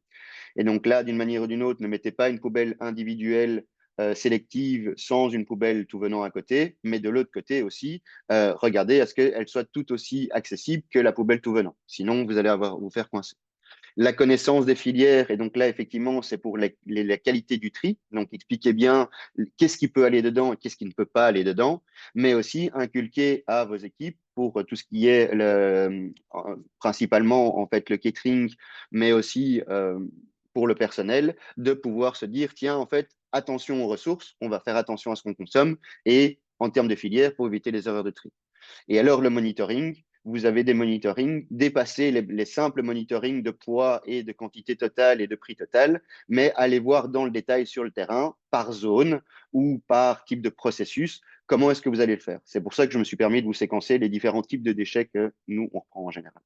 Speaker 1: Et donc là, d'une manière ou d'une autre, ne mettez pas une poubelle individuelle sélective sans une poubelle tout venant à côté, mais de l'autre côté aussi, regardez à ce qu'elle soit tout aussi accessible que la poubelle tout venant. Sinon, vous allez vous faire coincer. La connaissance des filières, et donc là, effectivement, c'est pour la qualité du tri. Donc, expliquez bien qu'est-ce qui peut aller dedans et qu'est-ce qui ne peut pas aller dedans, mais aussi inculquer à vos équipes pour tout ce qui est principalement en fait le catering, mais aussi pour le personnel, de pouvoir se dire, tiens, en fait, attention aux ressources, on va faire attention à ce qu'on consomme, et en termes de filière, pour éviter les erreurs de tri. Et alors, le monitoring, vous avez des monitorings, dépasser les simples monitorings de poids et de quantité totale et de prix total, mais aller voir dans le détail sur le terrain, par zone ou par type de processus, comment est-ce que vous allez le faire. C'est pour ça que je me suis permis de vous séquencer les différents types de déchets que nous, on reprend en général.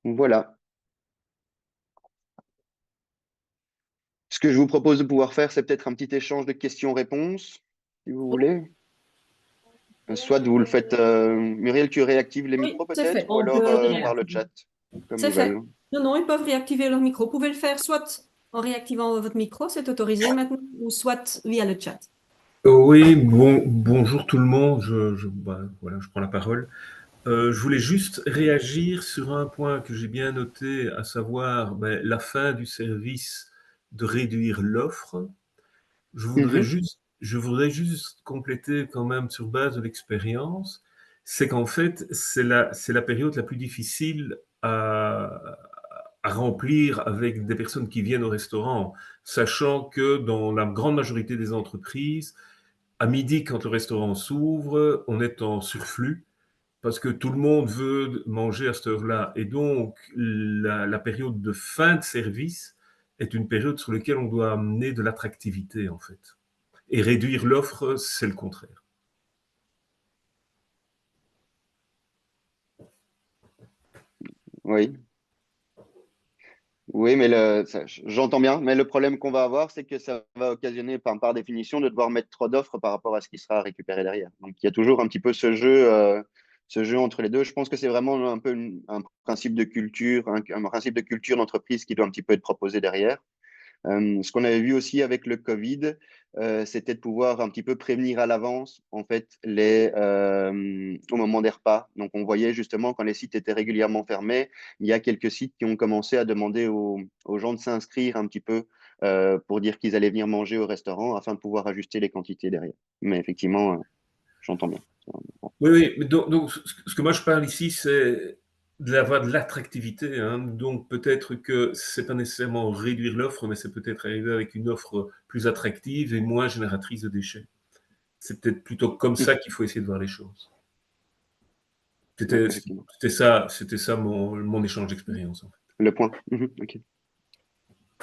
Speaker 1: Voilà. Ce que je vous propose de pouvoir faire, c'est peut-être un petit échange de questions-réponses, si vous voulez. Soit vous le faites, Muriel, tu réactives les
Speaker 2: Oui,
Speaker 1: micros
Speaker 2: c'est
Speaker 1: peut-être,
Speaker 2: fait.
Speaker 1: ou
Speaker 2: On peut
Speaker 1: alors par le
Speaker 2: réactiver.
Speaker 1: chat, comme
Speaker 2: C'est
Speaker 1: ils
Speaker 2: fait.
Speaker 1: veulent.
Speaker 2: Non, non, ils peuvent réactiver leur micro. Vous pouvez le faire soit en réactivant votre micro, c'est autorisé maintenant, ou soit via le chat.
Speaker 3: Oui, bonjour tout le monde, voilà, je prends la parole. Je voulais juste réagir sur un point que j'ai bien noté, à savoir la fin du service de réduire l'offre.
Speaker 1: Mhm.
Speaker 3: Je voudrais juste compléter quand même sur base de l'expérience, c'est qu'en fait, c'est la période la plus difficile à remplir avec des personnes qui viennent au restaurant, sachant que dans la grande majorité des entreprises, à midi, quand le restaurant s'ouvre, on est en surflux parce que tout le monde veut manger à cette heure-là. Et donc, la période de fin de service est une période sur laquelle on doit amener de l'attractivité, en fait. Et réduire l'offre, c'est le contraire.
Speaker 1: Oui, oui, mais j'entends bien. Mais le problème qu'on va avoir, c'est que ça va occasionner, par définition, de devoir mettre trop d'offres par rapport à ce qui sera récupéré derrière. Donc, il y a toujours un petit peu ce jeu entre les deux. Je pense que c'est vraiment un peu un principe de culture, un principe de culture d'entreprise qui doit un petit peu être proposé derrière. Ce qu'on avait vu aussi avec le Covid, c'était de pouvoir un petit peu prévenir à l'avance, en fait, au moment des repas. Donc, on voyait justement quand les sites étaient régulièrement fermés, il y a quelques sites qui ont commencé à demander aux gens de s'inscrire un petit peu pour dire qu'ils allaient venir manger au restaurant afin de pouvoir ajuster les quantités derrière. Mais effectivement, j'entends bien.
Speaker 3: Oui, oui, mais donc, ce que moi je parle ici, c'est d'avoir de l'attractivité, hein. Donc peut-être que c'est pas nécessairement réduire l'offre, mais c'est peut-être arriver avec une offre plus attractive et moins génératrice de déchets. C'est peut-être plutôt comme ça qu'il faut essayer de voir les choses.
Speaker 1: Oui,
Speaker 3: C'était
Speaker 1: effectivement.
Speaker 3: c'était ça mon échange d'expérience, en fait.
Speaker 1: Le point. Mhm, ok.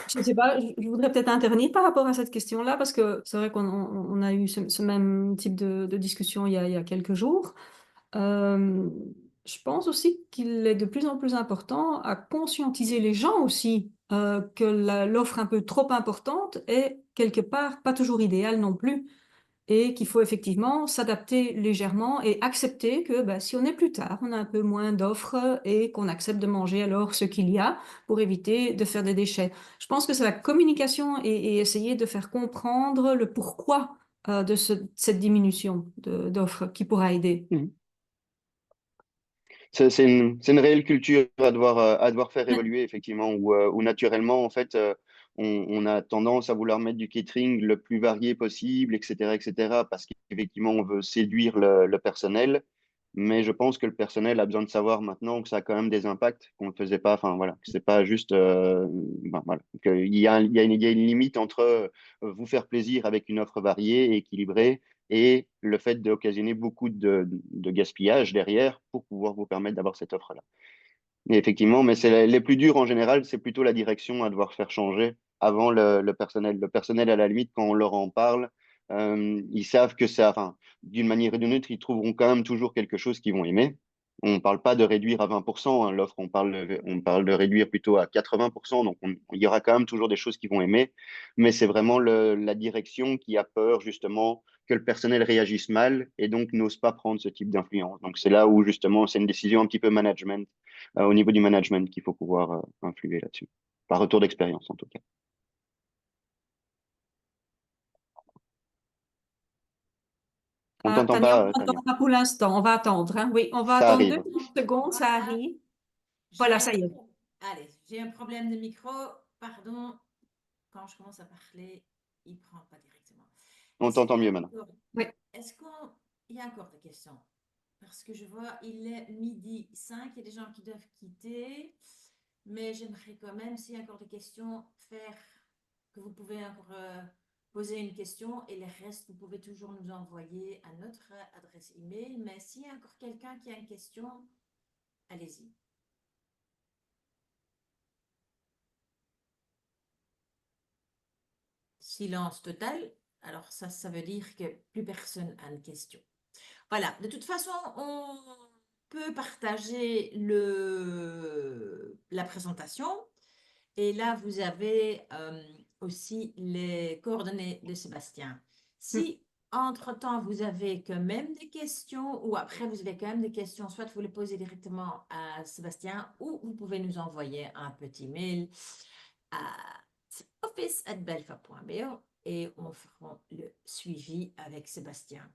Speaker 2: Je ne sais pas, je voudrais peut-être intervenir par rapport à cette question-là, parce que c'est vrai qu'on a eu ce même type de discussion il y a quelques jours. Euh, je pense aussi qu'il est de plus en plus important à conscientiser les gens aussi que l'offre un peu trop importante est quelque part pas toujours idéale non plus et qu'il faut effectivement s'adapter légèrement et accepter que bah, si on est plus tard, on a un peu moins d'offres et qu'on accepte de manger alors ce qu'il y a pour éviter de faire des déchets. Je pense que c'est la communication et essayer de faire comprendre le pourquoi de cette diminution d'offres qui pourra aider.
Speaker 1: Mhm. C'est une réelle culture à devoir faire évoluer, effectivement, où naturellement, en fait, on a tendance à vouloir mettre du catering le plus varié possible, etc., parce qu'effectivement, on veut séduire le personnel. Mais je pense que le personnel a besoin de savoir maintenant que ça a quand même des impacts qu'on ne faisait pas. Enfin, voilà, que c'est pas juste. Ben, voilà, qu'il y a, il y a une limite entre vous faire plaisir avec une offre variée et équilibrée et le fait d'occasionner beaucoup de gaspillage derrière pour pouvoir vous permettre d'avoir cette offre-là. Et effectivement, mais c'est les plus durs en général, c'est plutôt la direction à devoir faire changer avant le personnel. Le personnel, à la limite, quand on leur en parle, ils savent que ça, enfin, d'une manière ou d'une autre, ils trouveront quand même toujours quelque chose qu'ils vont aimer. On ne parle pas de réduire à 20%, hein, l'offre, on parle de réduire plutôt à 80%, donc il y aura quand même toujours des choses qu'ils vont aimer, mais c'est vraiment la direction qui a peur justement que le personnel réagisse mal et donc n'ose pas prendre ce type d'influence. Donc c'est là où justement c'est une décision un petit peu management au niveau du management qu'il faut pouvoir influer là-dessus. Par retour d'expérience, en tout cas. On
Speaker 2: Ah,
Speaker 1: t'entend
Speaker 2: Tania,
Speaker 1: pas,
Speaker 2: on
Speaker 1: Tania.
Speaker 2: n'entend pas pour l'instant. On va attendre, hein. Oui, on va
Speaker 1: Ça
Speaker 2: attendre deux
Speaker 1: arrive.
Speaker 2: petites secondes, ça
Speaker 4: Ah,
Speaker 2: arrive.
Speaker 4: j'ai
Speaker 2: Voilà,
Speaker 4: un
Speaker 2: ça y est.
Speaker 4: Allez, j'ai un problème de micro. Pardon, quand je commence à parler, il ne prend pas directement.
Speaker 1: On
Speaker 4: Est-ce qu'il
Speaker 1: t'entend
Speaker 4: y a
Speaker 1: mieux maintenant.
Speaker 2: Oui.
Speaker 4: est-ce qu'il y a encore des questions? Parce que je vois, il est midi 5, il y a des gens qui doivent quitter, mais j'aimerais quand même, s'il y a encore des questions, faire que vous pouvez encore poser une question et le reste, vous pouvez toujours nous envoyer à notre adresse email. Mais s'il y a encore quelqu'un qui a une question, allez-y. Silence total. Alors ça veut dire que plus personne a une question. Voilà, de toute façon, on peut partager la présentation. Et là, vous avez aussi les coordonnées de Sébastien. Si entre-temps, vous avez quand même des questions, ou après, vous avez quand même des questions, soit vous les posez directement à Sébastien, ou vous pouvez nous envoyer un petit mail à office@belfa.be et on fera le suivi avec Sébastien.